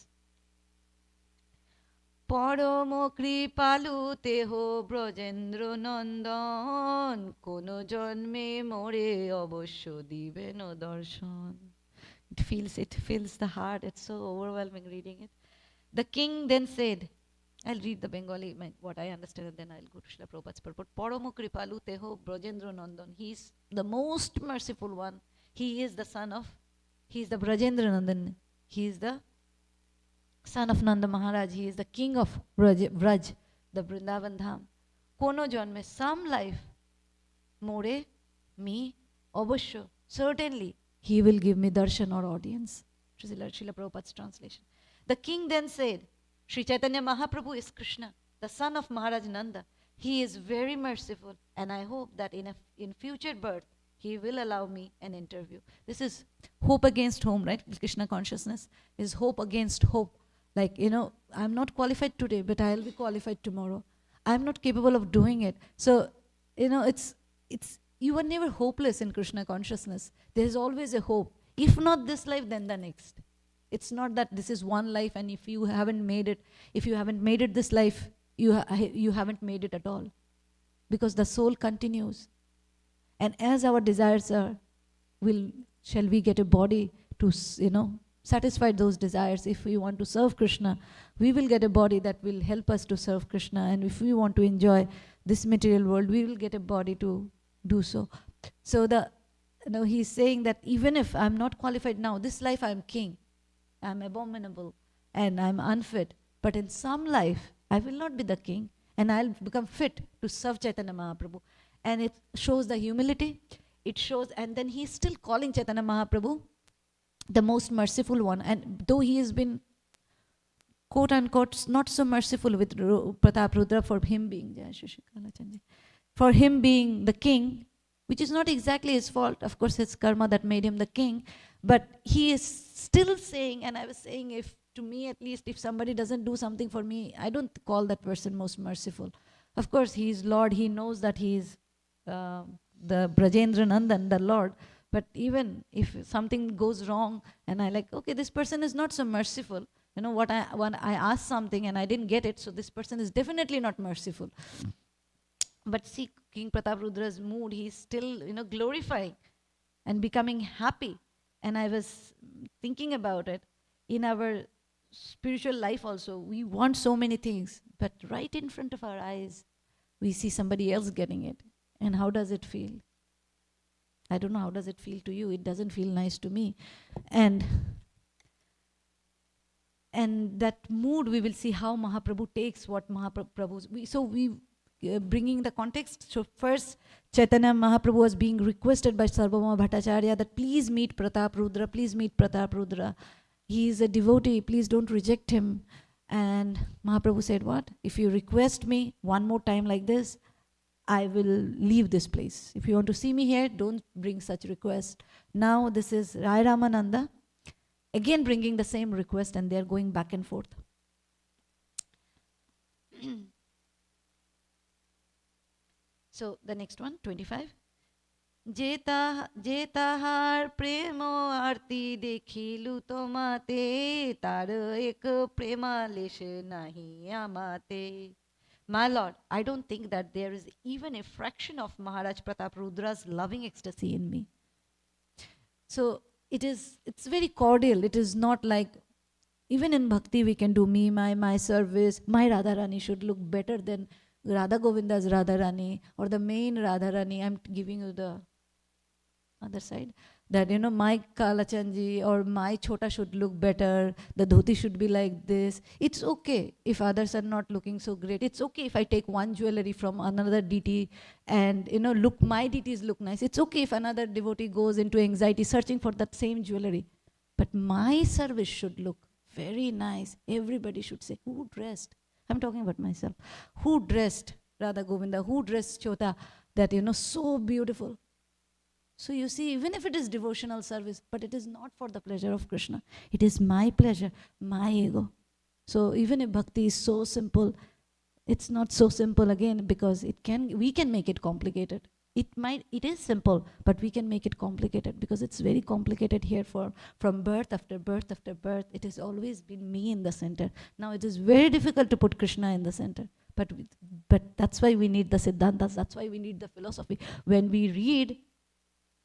পরম কৃপালু তেহ ব্রজেন্দ্র নন্দন কোন জন্মে মোরে অবশ্য দিবেন দর্শন. It fills the heart. It's so overwhelming reading it. The king then said, I'll read the Bengali, what I understand, and then I'll go to Srila Prabhupada's purport. Paramo kripalu teho brajendra nandan. He's the most merciful one. He is the the Brajendra Nandan. He is the son of Nanda Maharaj. He is the king of Braj, the Vrindavan Dham. Kono janme, some life, more, me, obashyo, certainly, he will give me darshan or audience. Srila Prabhupada's translation. The king then said, Sri Chaitanya Mahaprabhu is Krishna, the son of Maharaj Nanda. He is very merciful, and I hope that in future birth, he will allow me an interview. This is hope against hope, right? Krishna consciousness is hope against hope. Like, I'm not qualified today, but I'll be qualified tomorrow. I'm not capable of doing it. So, it's you are never hopeless in Krishna consciousness. There's always a hope. If not this life, then the next. It's not that this is one life, and if you haven't made it this life, you haven't made it at all. Because the soul continues. And as our desires are, shall we get a body to, satisfy those desires? If we want to serve Krishna, we will get a body that will help us to serve Krishna. And if we want to enjoy this material world, we will get a body to do so. So he's saying that even if I'm not qualified now, this life I'm king, I'm abominable, and I'm unfit. But in some life, I will not be the king, and I'll become fit to serve Chaitanya Mahaprabhu. And it shows the humility. It shows, and then he's still calling Chaitanya Mahaprabhu the most merciful one. And though he has been, quote unquote, not so merciful with Prataprudra for him being the king, which is not exactly his fault. Of course, it's karma that made him the king. But he is still saying, and I was saying, if to me at least, if somebody doesn't do something for me, I don't call that person most merciful. Of course, he is Lord. He knows that he is the Brajendra Nandan, the Lord. But even if something goes wrong, and I like, okay, this person is not so merciful. When I asked something and I didn't get it, so this person is definitely not merciful. But see, King Prataparudra's mood, he's still, glorifying and becoming happy. And I was thinking about it. In our spiritual life also, we want so many things, but right in front of our eyes, we see somebody else getting it. And how does it feel? I don't know how does it feel to you. It doesn't feel nice to me. And that mood, we will see how Mahaprabhu takes what Mahaprabhu's. Bringing the context. So first, Chaitanya Mahaprabhu was being requested by Sarvabhauma Bhattacharya that please meet Pratap Rudra, please meet Pratap Rudra. He is a devotee, please don't reject him. And Mahaprabhu said, what? If you request me one more time like this, I will leave this place. If you want to see me here, don't bring such request. Now this is Rai Ramananda, again bringing the same request, and they're going back and forth. So the next one, 25. যে তাহার প্রেম আরতি দেখিলু তোমাতে তার এক প্রেমালেশ নাহি আমাতে. My Lord, I don't think that there is even a fraction of Maharaj Pratap Rudra's loving ecstasy in me. So it's very cordial. It is not like, even in bhakti we can do me, my service, my Radharani should look better than Radha Govinda's Radharani or the main Radharani. I'm giving you the other side, that my Kalachanji or my Chota should look better, the dhoti should be like this. It's okay if others are not looking so great. It's okay if I take one jewelry from another deity and look, my deities look nice. It's okay if another devotee goes into anxiety searching for that same jewelry, but my service should look very nice. Everybody should say, who dressed? I'm talking about myself. Who dressed Radha Govinda? Who dressed Chota? That so beautiful. So you see, even if it is devotional service, but it is not for the pleasure of Krishna. It is my pleasure, my ego. So even if bhakti is so simple, it's not so simple again, because we can make it complicated. It is simple, but we can make it complicated because it's very complicated here from birth after birth after birth. It has always been me in the center. Now it is very difficult to put Krishna in the center. But that's why we need the Siddhantas, that's why we need the philosophy. When we read,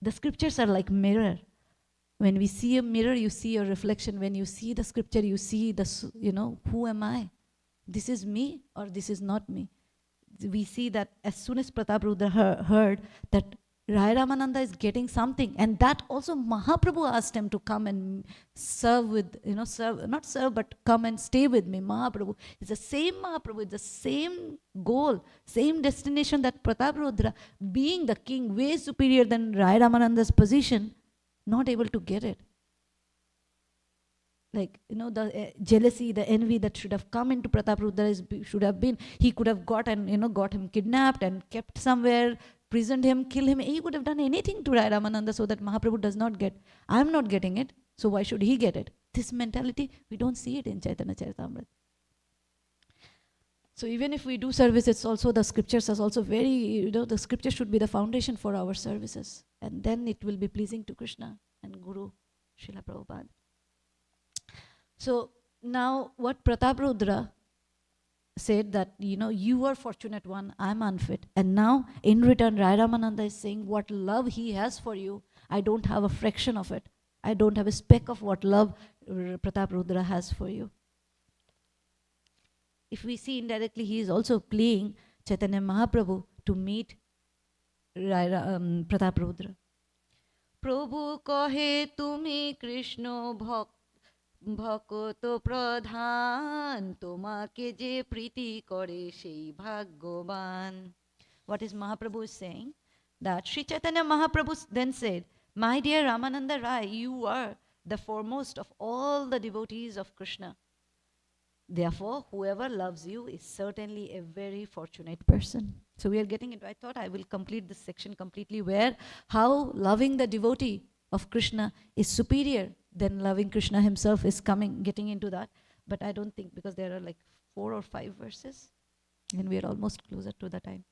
the scriptures are like mirror. When we see a mirror, you see your reflection. When you see the scripture, you see who am I? This is me or this is not me. We see that as soon as Pratap Rudra heard that Rai Ramananda is getting something, and that also Mahaprabhu asked him to come and serve with, not serve, but come and stay with me. Mahaprabhu is the same Mahaprabhu, it's the same goal, same destination, that Pratap Rudra, being the king, way superior than Rai Ramananda's position, not able to get it. Like, the jealousy, the envy that should have come into Pratap Rudra should have been, he could have got him kidnapped and kept somewhere, prisoned him, kill him. He would have done anything to Rai Ramananda so that Mahaprabhu does not get. I'm not getting it, so why should he get it? This mentality, we don't see it in Chaitanya Caritamrta. So even if we do service, it's also, the scriptures are also very, the scripture should be the foundation for our services. And then it will be pleasing to Krishna and Guru, Srila Prabhupada. So now what Pratap Rudra said, that you are fortunate one, I'm unfit, and now in return Rai Ramananda is saying what love he has for you, I don't have a fraction of it. I don't have a speck of what love Pratap Rudra has for you. If we see indirectly, he is also playing Chaitanya Mahaprabhu to meet Pratap Rudra. Prabhu kahe tumi Krishna ভকত প্রধান তোমাকে যে প্রীতি করে সেই ভাগ্যবান. What is Mahaprabhu is saying? That Sri Chaitanya Mahaprabhu then said, my dear Ramananda Rai, you are the foremost of all the devotees of Krishna. Therefore, whoever loves you is certainly a very fortunate person. So we are getting into, I thought I will complete this section completely, where how loving the devotee of Krishna is superior than loving Krishna himself is getting into that. But I don't think, because there are like 4 or 5 verses and we are almost closer to the time.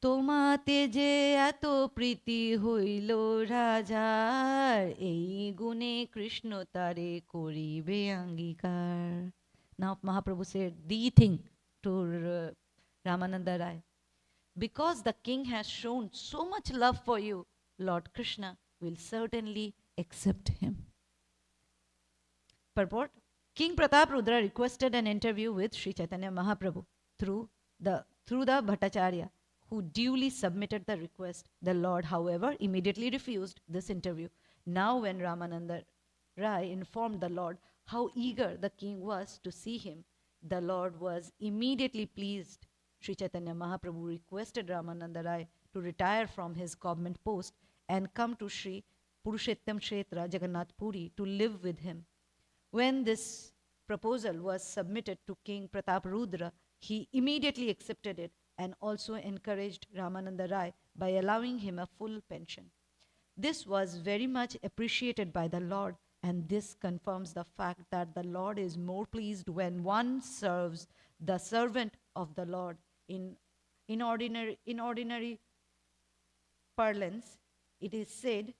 তোমাতে যে এত প্রীতি হইল রাজার, এই গুণে কৃষ্ণ তারে করিবে অঙ্গীকার. Now Mahaprabhu said the thing to Ramananda Rai, because the king has shown so much love for you, Lord Krishna will certainly accept him. Purport. King Pratap Rudra requested an interview with Sri Chaitanya Mahaprabhu through the Bhattacharya, who duly submitted the request. The Lord, however, immediately refused this interview. Now, when Ramananda Rai informed the Lord how eager the king was to see him, the Lord was immediately pleased. Sri Chaitanya Mahaprabhu requested Ramananda Rai to retire from his government post and come to Sri Purushettam Kshetra Jagannath Puri to live with him. When this proposal was submitted to King Pratap Rudra, he immediately accepted it and also encouraged Ramananda Rai by allowing him a full pension. This was very much appreciated by the Lord, and this confirms the fact that the Lord is more pleased when one serves the servant of the Lord. In ordinary parlance, it is said,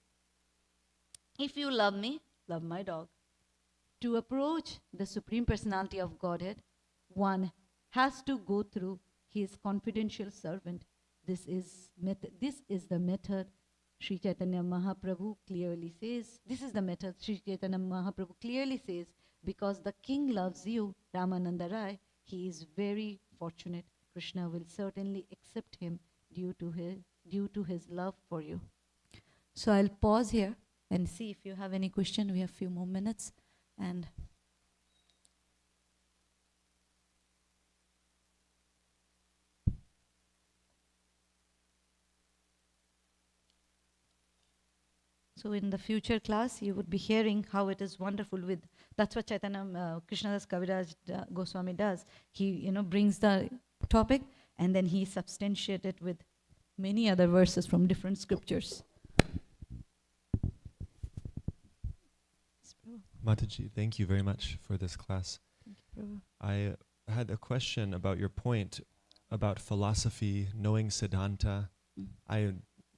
if you love me, love my dog. To approach the Supreme Personality of Godhead, one has to go through his confidential servant. This is the method Sri Chaitanya Mahaprabhu clearly says. This is the method Sri Chaitanya Mahaprabhu clearly says, because the king loves you, Ramananda Rai, he is very fortunate. Krishna will certainly accept him due to his love for you. So I'll pause here and see if you have any question. We have a few more minutes. And so in the future class, you would be hearing how it is wonderful with, that's what Chaitanya Krishnadas Kaviraj Goswami does. He, brings the topic and then he substantiates it with many other verses from different scriptures. Mataji, thank you very much for this class. Thank you, Prabhu. I had a question about your point about philosophy, knowing Siddhanta. I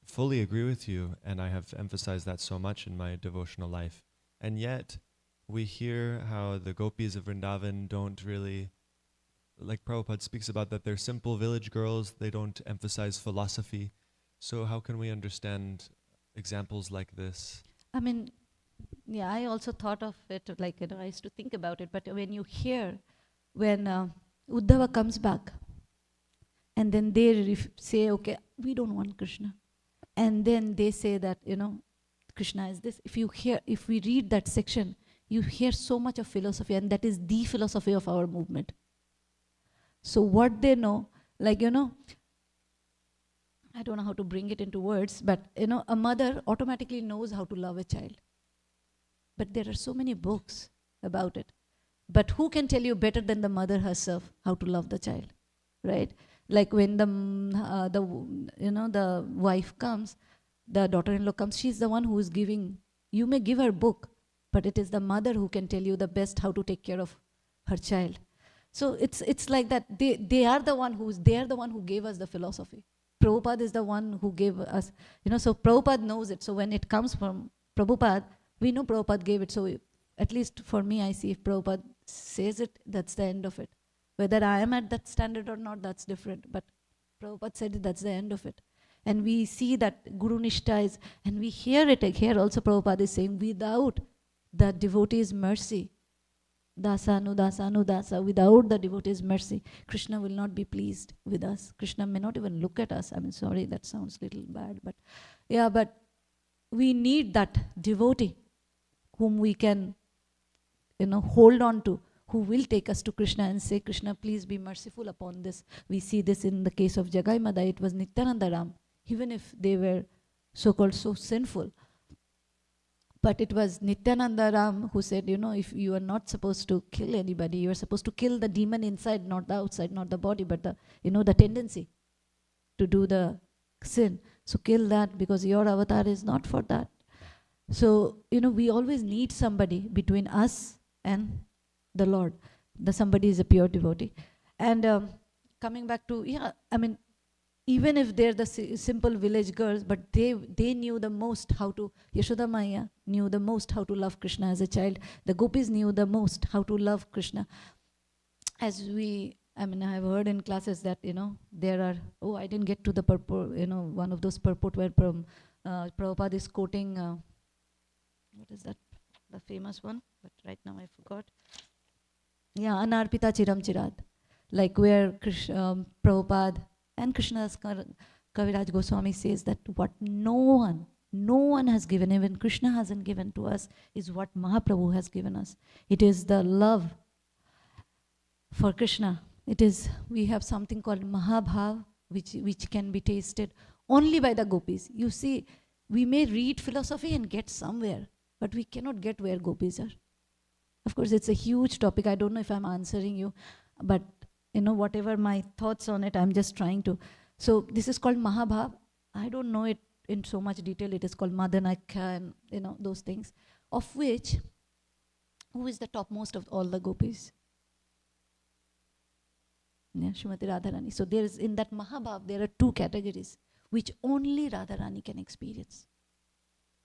fully agree with you, and I have emphasized that so much in my devotional life. And yet, we hear how the gopis of Vrindavan don't really, like Prabhupada speaks about, that they're simple village girls, they don't emphasize philosophy. So how can we understand examples like this? I mean, yeah, I also thought of it, like, I used to think about it, but when you hear, when Uddhava comes back, and then they say, okay, we don't want Krishna. And then they say that, Krishna is this. If we read that section, you hear so much of philosophy, and that is the philosophy of our movement. So what they know, like, I don't know how to bring it into words, but, a mother automatically knows how to love a child. But there are so many books about it. But who can tell you better than the mother herself how to love the child, right? Like when the wife comes, the daughter-in-law comes, she's the one who is giving. You may give her book, but it is the mother who can tell you the best how to take care of her child. So it's like that. They are the one who gave us the philosophy. Prabhupada is the one who gave us, so Prabhupada knows it. So when it comes from Prabhupada, we know Prabhupada gave it. So at least for me, I see if Prabhupada says it, that's the end of it. Whether I am at that standard or not, that's different. But Prabhupada said it, that's the end of it. And we see that Guru Nishta is, and we hear it here also Prabhupada is saying, without the devotee's mercy, dasa anudasa, without the devotee's mercy, Krishna will not be pleased with us. Krishna may not even look at us. I mean, sorry, that sounds a little bad, but yeah, but we need that devotee whom we can, hold on to, who will take us to Krishna and say, Krishna, please be merciful upon this. We see this in the case of Jagai Madai. It was Nityananda Ram, even if they were so-called so sinful. But it was Nityananda Ram who said, if you are not supposed to kill anybody, you are supposed to kill the demon inside, not the outside, not the body, but the tendency to do the sin. So kill that, because your avatar is not for that. So, we always need somebody between us and the Lord. The somebody is a pure devotee. And coming back to, even if they're the simple village girls, but they knew the most how to, Yashoda Maya knew the most how to love Krishna as a child. The gopis knew the most how to love Krishna. As I've heard in classes that, there are, I didn't get to the purport, one of those purport where Prabhupada is quoting, what is that? the famous one, but right now I forgot. Yeah, Anarpita Chiram Chirat. Like where Prabhupada and Krishnadas Kaviraj Goswami says that what no one has given, even Krishna hasn't given to us, is what Mahaprabhu has given us. It is the love for Krishna. It is, we have something called Mahabhav, which can be tasted only by the gopis. You see, we may read philosophy and get somewhere, but we cannot get where gopis are. Of course, it's a huge topic. I don't know if I'm answering you, but whatever my thoughts on it, I'm just trying to. So this is called Mahabhav. I don't know it in so much detail. It is called Madanakya and those things, of which, who is the topmost of all the gopis? Yeah, Srimati Radharani. So there is, in that Mahabhav, there are two categories which only Radharani can experience.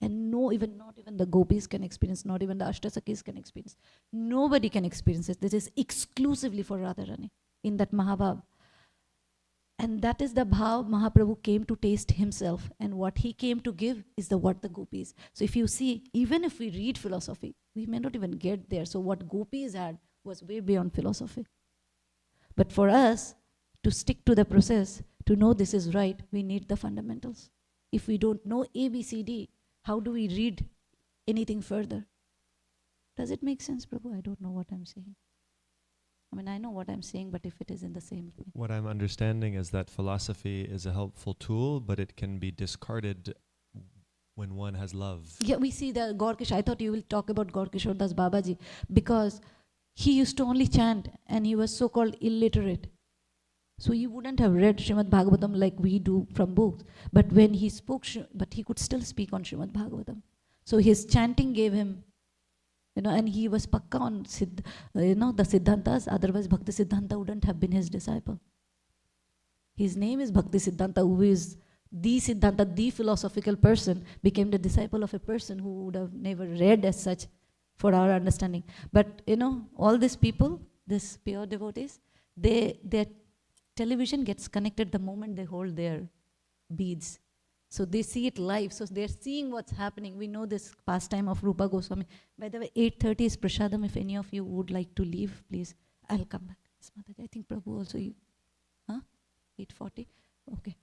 And not even the gopis can experience, not even the Ashtasakis can experience. Nobody can experience it. This is exclusively for Radharani in that Mahabhav. And that is the bhav Mahaprabhu came to taste himself. And what he came to give is what the gopis. So if you see, even if we read philosophy, we may not even get there. So what gopis had was way beyond philosophy. But for us to stick to the process, to know this is right, we need the fundamentals. If we don't know A, B, C, D, how do we read anything further? Does it make sense, Prabhu? I don't know what I'm saying. I mean, I know what I'm saying, but if it is in the same way. What I'm understanding is that philosophy is a helpful tool, but it can be discarded when one has love. Yeah, we see the Gaur Kishore. I thought you will talk about Gaur Kishore Das Babaji, because he used to only chant and he was so-called illiterate. So he wouldn't have read Srimad Bhagavatam like we do from books. But when he spoke, but he could still speak on Srimad Bhagavatam. So his chanting gave him, and he was pakka on the Siddhantas. Otherwise, Bhakti Siddhanta wouldn't have been his disciple. His name is Bhakti Siddhanta, who is the Siddhanta, the philosophical person, became the disciple of a person who would have never read as such for our understanding. But, all these people, these pure devotees, their television gets connected the moment they hold their beads. So they see it live. So they're seeing what's happening. We know this pastime of Rupa Goswami. By the way, 8:30 is Prashadam. If any of you would like to leave, please, I'll come back. I think Prabhu also, 8:40? Okay.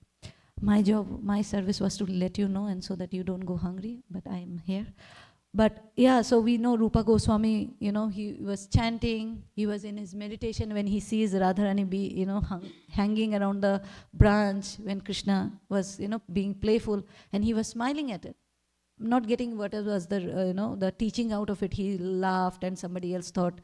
My job, my service was to let you know and so that you don't go hungry, but I'm here. But yeah, so we know Rupa Goswami, he was chanting, he was in his meditation when he sees Radharani hanging around the branch when Krishna was, being playful, and he was smiling at it. Not getting what was the teaching out of it. He laughed and somebody else thought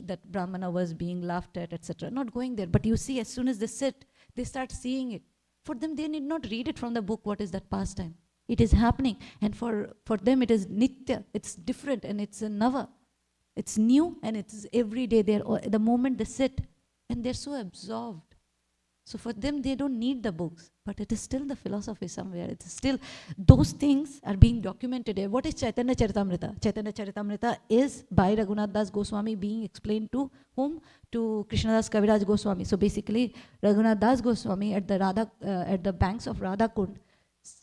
that Brahmana was being laughed at, etc. Not going there. But you see, as soon as they sit, they start seeing it. For them, they need not read it from the book, what is that pastime. It is happening, and for them it is nitya, it's different, and it's a nava. It's new, and it's every day there. The moment they sit, and they're so absorbed. So for them, they don't need the books, but it is still the philosophy somewhere. It's still, those things are being documented here. What is Caitanya Caritamrta? Caitanya Caritamrta is by Raghunath Das Goswami being explained to whom? To Krishnadas Kaviraj Goswami. So basically, Raghunath Das Goswami at the banks of Radha Kund,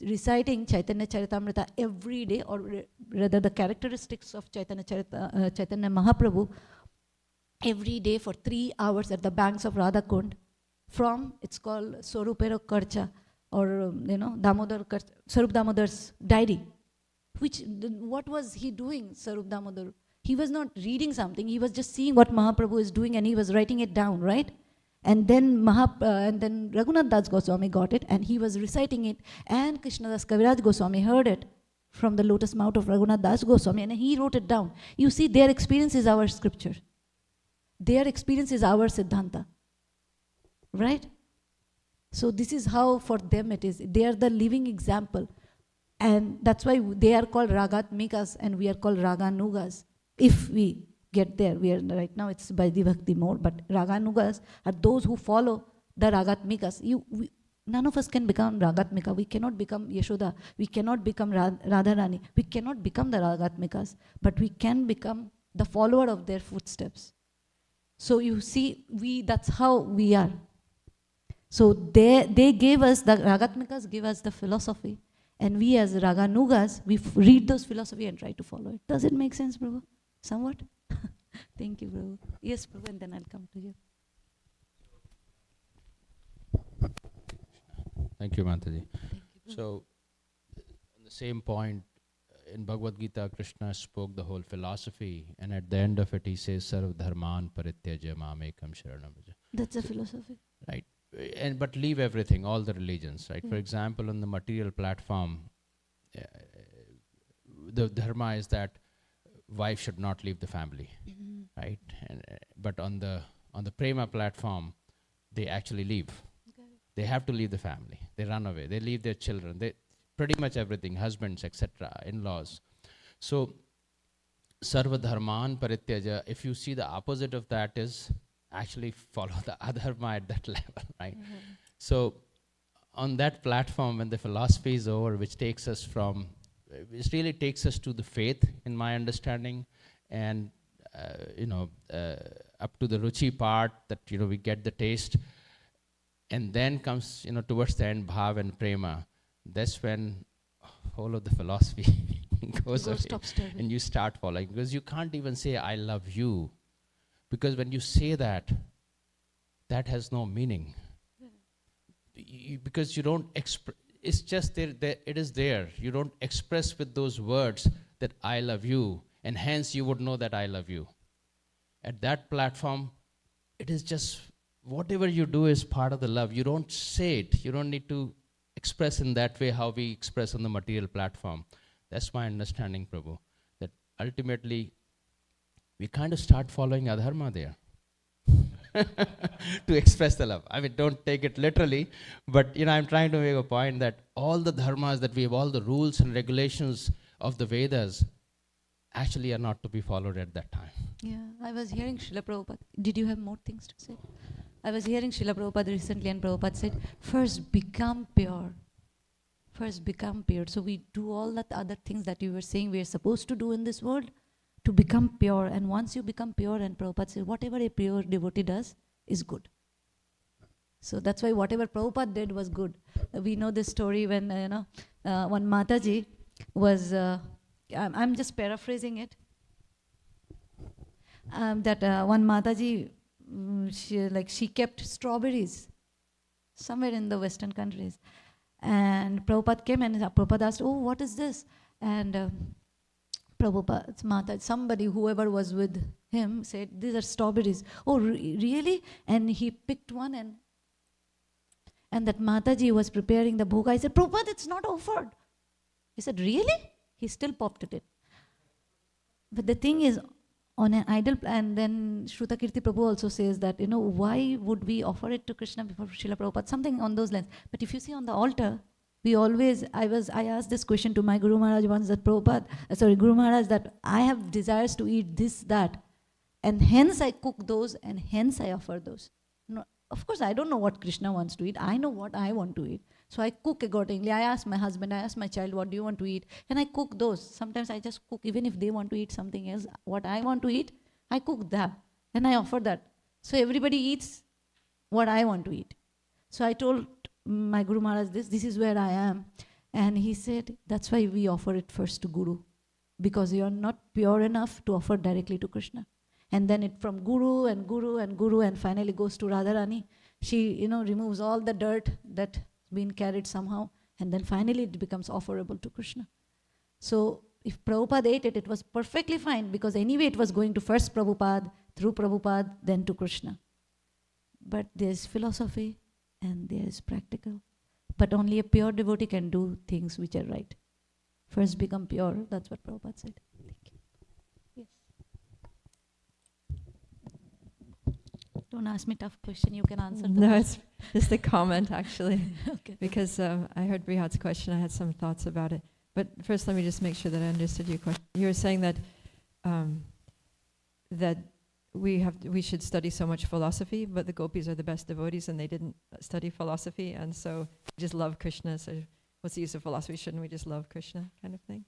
reciting Caitanya Caritamrita every day, or rather the characteristics of Chaitanya Mahaprabhu every day for 3 hours at the banks of Radha Kund, from, it's called Swarupero Karcha, or Swarup Damodar's diary. What was he doing, Swarup Damodar? He was not reading something, he was just seeing what Mahaprabhu is doing and he was writing it down, right? And then Raghunath Das Goswami got it and he was reciting it, and Krishnadas Kaviraj Goswami heard it from the lotus mouth of Raghunath Das Goswami, and he wrote it down. You see, their experience is our scripture. Their experience is our Siddhanta. Right? So this is how for them it is. They are the living example. And that's why they are called Ragatmikas and we are called Raganugas. If we get there, we are right now it's Vaidhi Bhakti more, but Raganugas are those who follow the Ragatmikas. None of us can become Ragatmika. We cannot become Yashoda. We cannot become Radharani. We cannot become the Ragatmikas. But we can become the follower of their footsteps. So you see, that's how we are. So they gave us, the Ragatmikas give us the philosophy, And we as Raganugas, we read those philosophy and try to follow it. Does it make sense, Prabhu? Somewhat? Thank you, Prabhu. Yes, Prabhu, and then I'll come to you. Thank you, Mataji. Thank you, Prabhu. So, on the same point, in Bhagavad Gita, Krishna spoke the whole philosophy, and at the end of it, he says, "Sarv dharman parityaja mamekam sharanam vraja." That's a philosophy. Right? But leave everything, all the religions, right? Yeah. For example, on the material platform, the dharma is that wife should not leave the family, right? And but on the prema platform, they actually leave. They have to leave the family. They run away. They leave their children. They pretty much everything, husbands, etc., in-laws. So, sarva dharman parityaja. If you see the opposite of that is actually follow the adharma at that level, right? So, on that platform, when the philosophy is over, which takes us from, it really takes us to the faith, in my understanding, and up to the ruchi part that we get the taste. And then comes, towards the end, bhav and prema. That's when whole of the philosophy goes away. And you start following. Because you can't even say, I love you. Because when you say that, that has no meaning. Because you don't express, it's just there, it is there. You don't express with those words that I love you. And hence you would know that I love you. At that platform, it is just, whatever you do is part of the love. You don't say it. You don't need to express in that way how we express on the material platform. That's my understanding, Prabhu. That ultimately, we kind of start following adharma there to express the love. I mean, don't take it literally, but I'm trying to make a point that all the dharmas that we have, all the rules and regulations of the Vedas, actually are not to be followed at that time. Yeah, I was hearing Srila Prabhupada. Did you have more things to say? I was hearing Srila Prabhupada recently, and Prabhupada said, first become pure. First become pure. So we do all that other things that you were saying we are supposed to do in this world to become pure. And once you become pure, and Prabhupada said, whatever a pure devotee does is good. So that's why whatever Prabhupada did was good. We know this story when, one Mataji was, I'm just paraphrasing it, that one Mataji, she kept strawberries somewhere in the Western countries. And Prabhupada came and Prabhupada asked, oh, what is this? And Prabhupada's Mataji, somebody, whoever was with him, said, these are strawberries. Oh, really? And he picked one, and that Mataji was preparing the bhoga. I said, Prabhupada, it's not offered. He said, really? He still popped it in. But the thing is, on an idol, and then Shrutakirti Prabhu also says that, why would we offer it to Krishna before Srila Prabhupada? Something on those lines. But if you see on the altar, we always, I asked this question to my Guru Maharaj once, that Guru Maharaj, that I have desires to eat this, that, and hence I cook those, and hence I offer those. No, of course, I don't know what Krishna wants to eat. I know what I want to eat. So I cook accordingly. I ask my husband, I ask my child, what do you want to eat? And I cook those. Sometimes I just cook, even if they want to eat something else, what I want to eat, I cook that. And I offer that. So everybody eats what I want to eat. So I told my Guru Maharaj this is where I am. And he said, that's why we offer it first to Guru. Because you are not pure enough to offer directly to Krishna. And then it from Guru and Guru and Guru and finally goes to Radharani. She, removes all the dirt that been carried somehow, and then finally it becomes offerable to Krishna. So if Prabhupada ate it, it was perfectly fine, because anyway it was going to first Prabhupada, through Prabhupada, then to Krishna. But there's philosophy and there's practical. But only a pure devotee can do things which are right. First become pure, that's what Prabhupada said. Thank you. Yes. Don't ask me tough question, you can answer. No, it's just a comment actually. Okay. Because I heard Brihat's question, I had some thoughts about it. But first let me just make sure that I understood your question. You were saying that that we should study so much philosophy, but the gopis are the best devotees and they didn't study philosophy, and so just love Krishna. So what's the use of philosophy? Shouldn't we just love Krishna, kind of thing?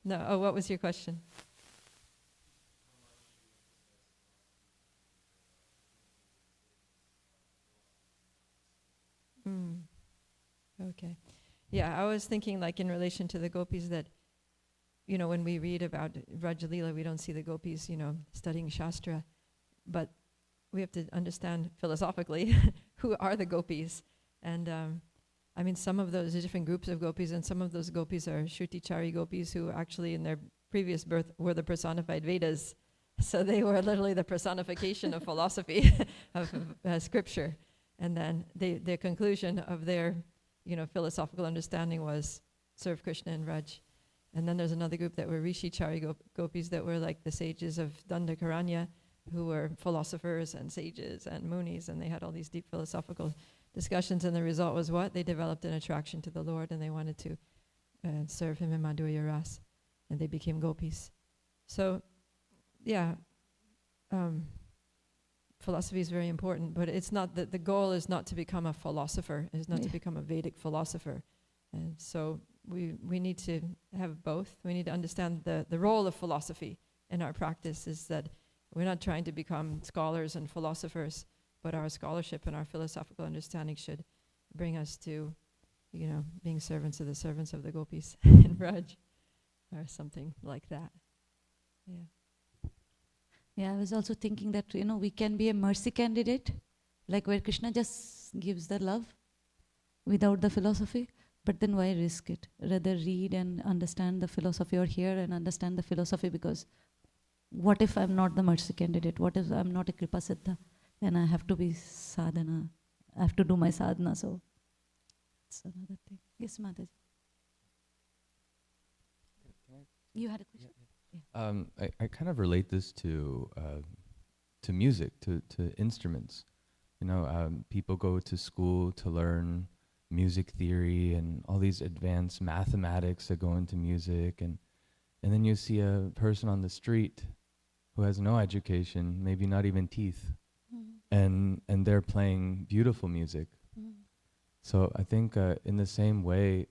No. Oh, what was your question? Okay. Yeah, I was thinking like in relation to the gopis that, you know, when we read about Raj Leela, we don't see the gopis, you know, studying Shastra, but we have to understand philosophically who are the gopis. And I mean, some of those are different groups of gopis, and some of those gopis are Shrutichari gopis who actually in their previous birth were the personified Vedas. So they were literally the personification of philosophy, of scripture. And then their conclusion of their, you know, philosophical understanding was serve Krishna and Raj. And then there's another group that were Rishi-chari gopis that were like the sages of Dandakaranya, who were philosophers and sages and munis, and they had all these deep philosophical discussions, and the result was what? They developed an attraction to the Lord, and they wanted to serve him in Madhurya Ras, and they became gopis. So, yeah, philosophy is very important, but it's not that the goal is not to become a philosopher, is not to become a Vedic philosopher. And so we need to have both. We need to understand the role of philosophy in our practice is that we're not trying to become scholars and philosophers, but our scholarship and our philosophical understanding should bring us to, you know, being servants of the gopis in Raj, or something like that. Yeah. Yeah, I was also thinking that, you know, we can be a mercy candidate, like where Krishna just gives the love without the philosophy, but then why risk it? Rather read and understand the philosophy, or hear and understand the philosophy, because what if I'm not the mercy candidate? What if I'm not a Kripa Siddha and I have to be sadhana? I have to do my sadhana, so it's another thing. Yes, Mataji. You had a question? I kind of relate this to music, to instruments. You know, people go to school to learn music theory and all these advanced mathematics that go into music, and then you see a person on the street who has no education, maybe not even teeth, and they're playing beautiful music. So I think in the same way,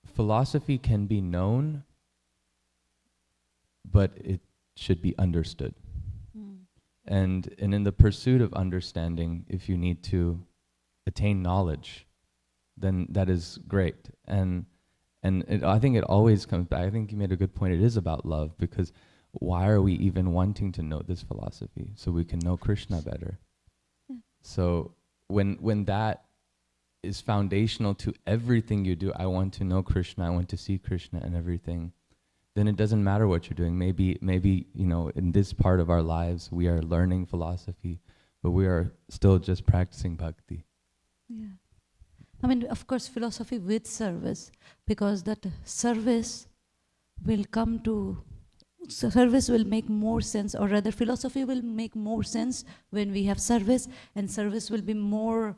philosophy can be known, but it should be understood. And in the pursuit of understanding, if you need to attain knowledge, then that is great. And I think it always comes back. I think you made a good point. It is about love, because why are we even wanting to know this philosophy? So we can know Krishna better. So when that is foundational to everything you do, I want to know Krishna, I want to see Krishna and everything, then it doesn't matter what you're doing. Maybe, you know, in this part of our lives, we are learning philosophy, but we are still just practicing bhakti. Yeah. I mean, of course, philosophy with service, because that service will make more sense, or rather philosophy will make more sense when we have service, and service will be more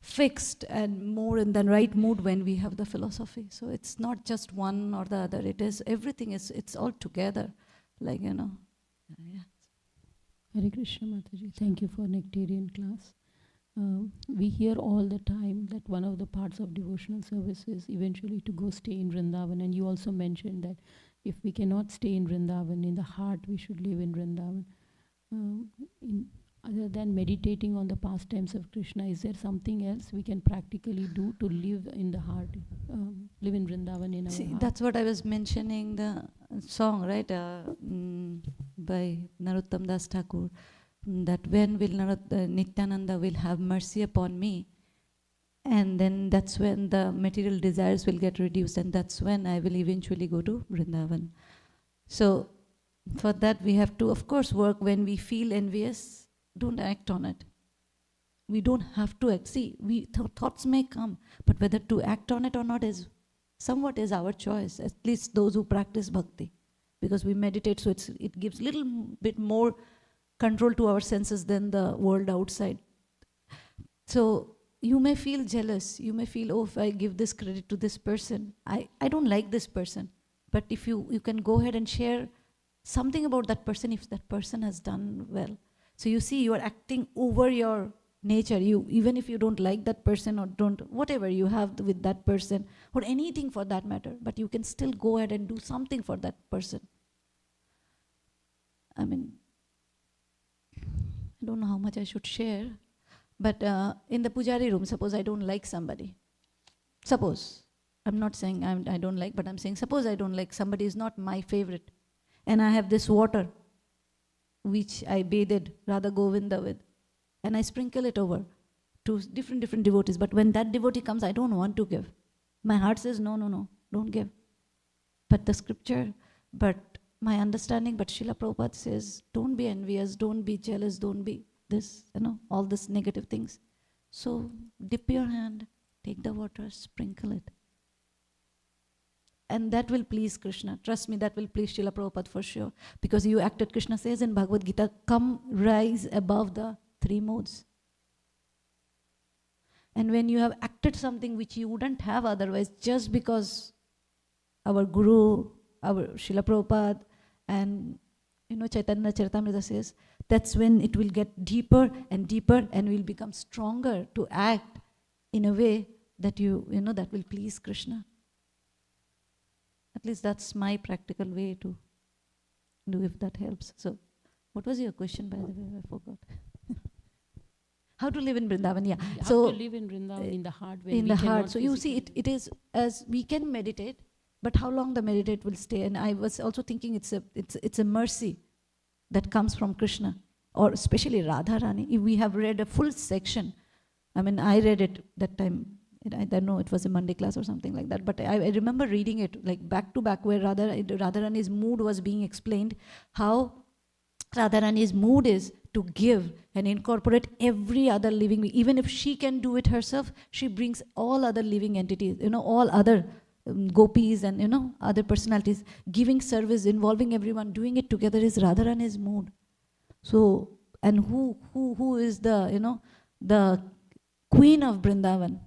fixed and more in the right mood when we have the philosophy. So it's not just one or the other, it is everything, it's all together, like, you know. Yeah. Hare Krishna Mataji, thank you for Nectarian class. We hear all the time that one of the parts of devotional service is eventually to go stay in Vrindavan, and you also mentioned that if we cannot stay in Vrindavan, in the heart we should live in Vrindavan. Other than meditating on the pastimes of Krishna, is there something else we can practically do to live in the heart, live in Vrindavan in our heart? That's what I was mentioning, the song, right, by Narottam Das Thakur, that when will Nityananda will have mercy upon me, and then that's when the material desires will get reduced, and that's when I will eventually go to Vrindavan. So for that we have to, of course, work. When we feel envious, don't act on it. We don't have to act. See, thoughts may come, but whether to act on it or not is somewhat is our choice, at least those who practice bhakti. Because we meditate, so it gives little bit more control to our senses than the world outside. So you may feel jealous. You may feel, oh, if I give this credit to this person, I don't like this person. But if you can go ahead and share something about that person, if that person has done well. So you see, you are acting over your nature. Even if you don't like that person, or don't, whatever you have with that person, or anything for that matter, but you can still go ahead and do something for that person. I mean, I don't know how much I should share, but in the pujari room, suppose I don't like somebody, Suppose, I'm not saying I don't like, but I'm saying suppose I don't like, somebody is not my favorite, and I have this water which I bathed Radha Govinda with, and I sprinkle it over to different devotees. But when that devotee comes, I don't want to give. My heart says, no, don't give. But the scripture, but my understanding, but Srila Prabhupada says, don't be envious, don't be jealous, don't be this, all these negative things. So dip your hand, take the water, sprinkle it. And that will please Krishna. Trust me, that will please Srila Prabhupada for sure. Because you acted, Krishna says in Bhagavad Gita, come rise above the three modes. And when you have acted something which you wouldn't have otherwise, just because our Guru, our Srila Prabhupada, and Caitanya Charitamrta says, that's when it will get deeper and deeper and will become stronger to act in a way that that will please Krishna. At least that's my practical way to do, if that helps. So, what was your question, by the way? I forgot. How to live in Vrindavan? Yeah. How to live in Vrindavan in the heart. When in we the cannot heart. So you see, it is as we can meditate, but how long the meditate will stay? And I was also thinking it's a mercy that comes from Krishna, or especially Radharani. If we have read a full section, I mean, I read it that time. I don't know, it was a Monday class or something like that. But I remember reading it like back to back, where Radharani's mood was being explained, how Radharani's mood is to give and incorporate every other living being. Even if she can do it herself, she brings all other living entities, all other gopis and, other personalities, giving service, involving everyone, doing it together is Radharani's mood. So, and who is the, the queen of Vrindavan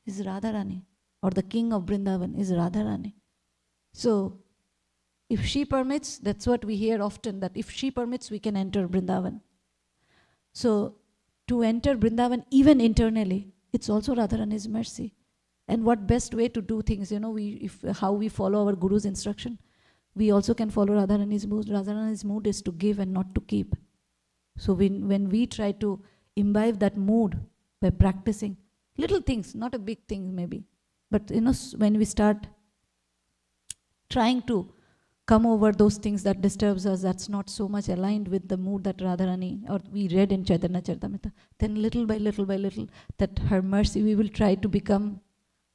is Radharani, or the king of Vrindavan is Radharani. So, if she permits, that's what we hear often, that if she permits, we can enter Vrindavan. So, to enter Vrindavan even internally, it's also Radharani's mercy. And what best way to do things, how we follow our Guru's instruction, we also can follow Radharani's mood. Radharani's mood is to give and not to keep. So when we try to imbibe that mood by practicing little things, not a big thing maybe, but when we start trying to come over those things that disturbs us, that's not so much aligned with the mood that Radharani, or we read in Caitanya Charitamrta, then little by little, that her mercy, we will try to become,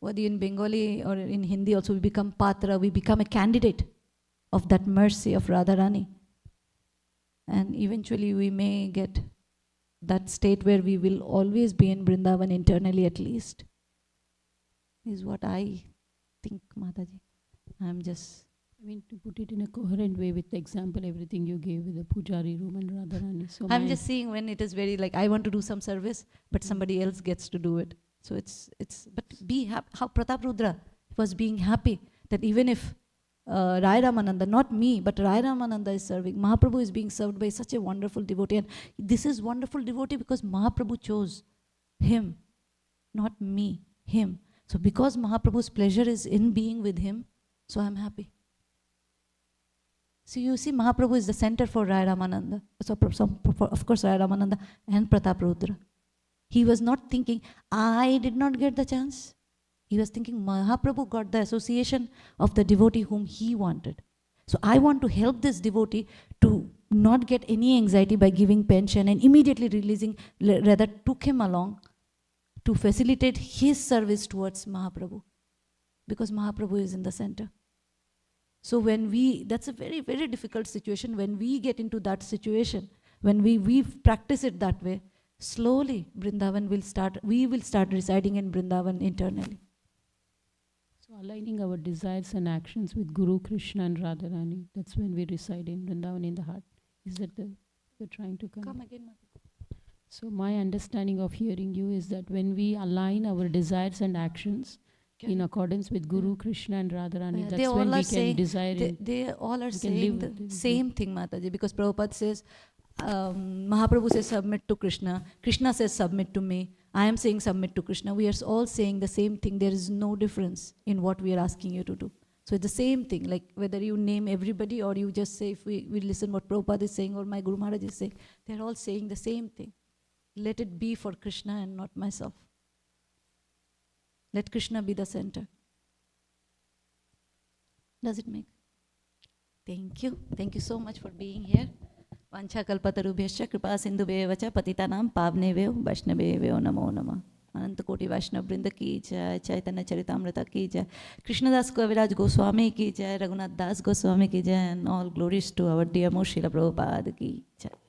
whether in Bengali or in Hindi also, we become patra, we become a candidate of that mercy of Radharani. And eventually we may get that state where we will always be in Vrindavan internally at least, is what I think, Mataji. I mean, to put it in a coherent way with the example, everything you gave with the Pujari room and Radharani. So I'm just seeing when it is very like, I want to do some service, but somebody else gets to do it. So but be happy. How Pratap Rudra was being happy that even if Rai Ramananda, not me, but Rai Ramananda is serving, Mahaprabhu is being served by such a wonderful devotee. And this is wonderful devotee because Mahaprabhu chose him, not me, him. So because Mahaprabhu's pleasure is in being with him, so I'm happy. So you see, Mahaprabhu is the center for Rai Ramananda. So of course, Rai Ramananda and Pratap Rudra. He was not thinking, I did not get the chance. He was thinking, Mahaprabhu got the association of the devotee whom he wanted. So I want to help this devotee to not get any anxiety by giving pension and immediately releasing, rather took him along to facilitate his service towards Mahaprabhu. Because Mahaprabhu is in the center. So that's a very, very difficult situation. When we get into that situation, when we practice it that way, slowly we will start residing in Vrindavan internally. So aligning our desires and actions with Guru, Krishna and Radharani, that's when we reside in Vrindavan in the heart. Is that you're trying to come? Come again, Mata. So my understanding of hearing you is that when we align our desires and actions in accordance with Guru, Krishna and Radharani, that's when we can desire. They all are saying the same thing, Mataji, because Prabhupada says, Mahaprabhu says submit to Krishna, Krishna says submit to me, I am saying submit to Krishna. We are all saying the same thing. There is no difference in what we are asking you to do. So it's the same thing, like whether you name everybody or you just say, if we listen what Prabhupada is saying or my Guru Maharaj is saying, they're all saying the same thing. Let it be for Krishna and not myself. Let Krishna be the center. Does it make? Thank you. Thank you so much for being here. Vancha kalpatarubhyascha kripa sindhubheva cha patitanam pavnevyo vaishnavevyo namo namah. अनंत कोटि वैष्णव वृंद की जय, चैतन्य चरितामृत की जय, कृष्णदास कविराज गोस्वामी की जय, रघुनाथ दास गोस्वामी की जय, and all glories to our dear Srila Prabhupada की जय.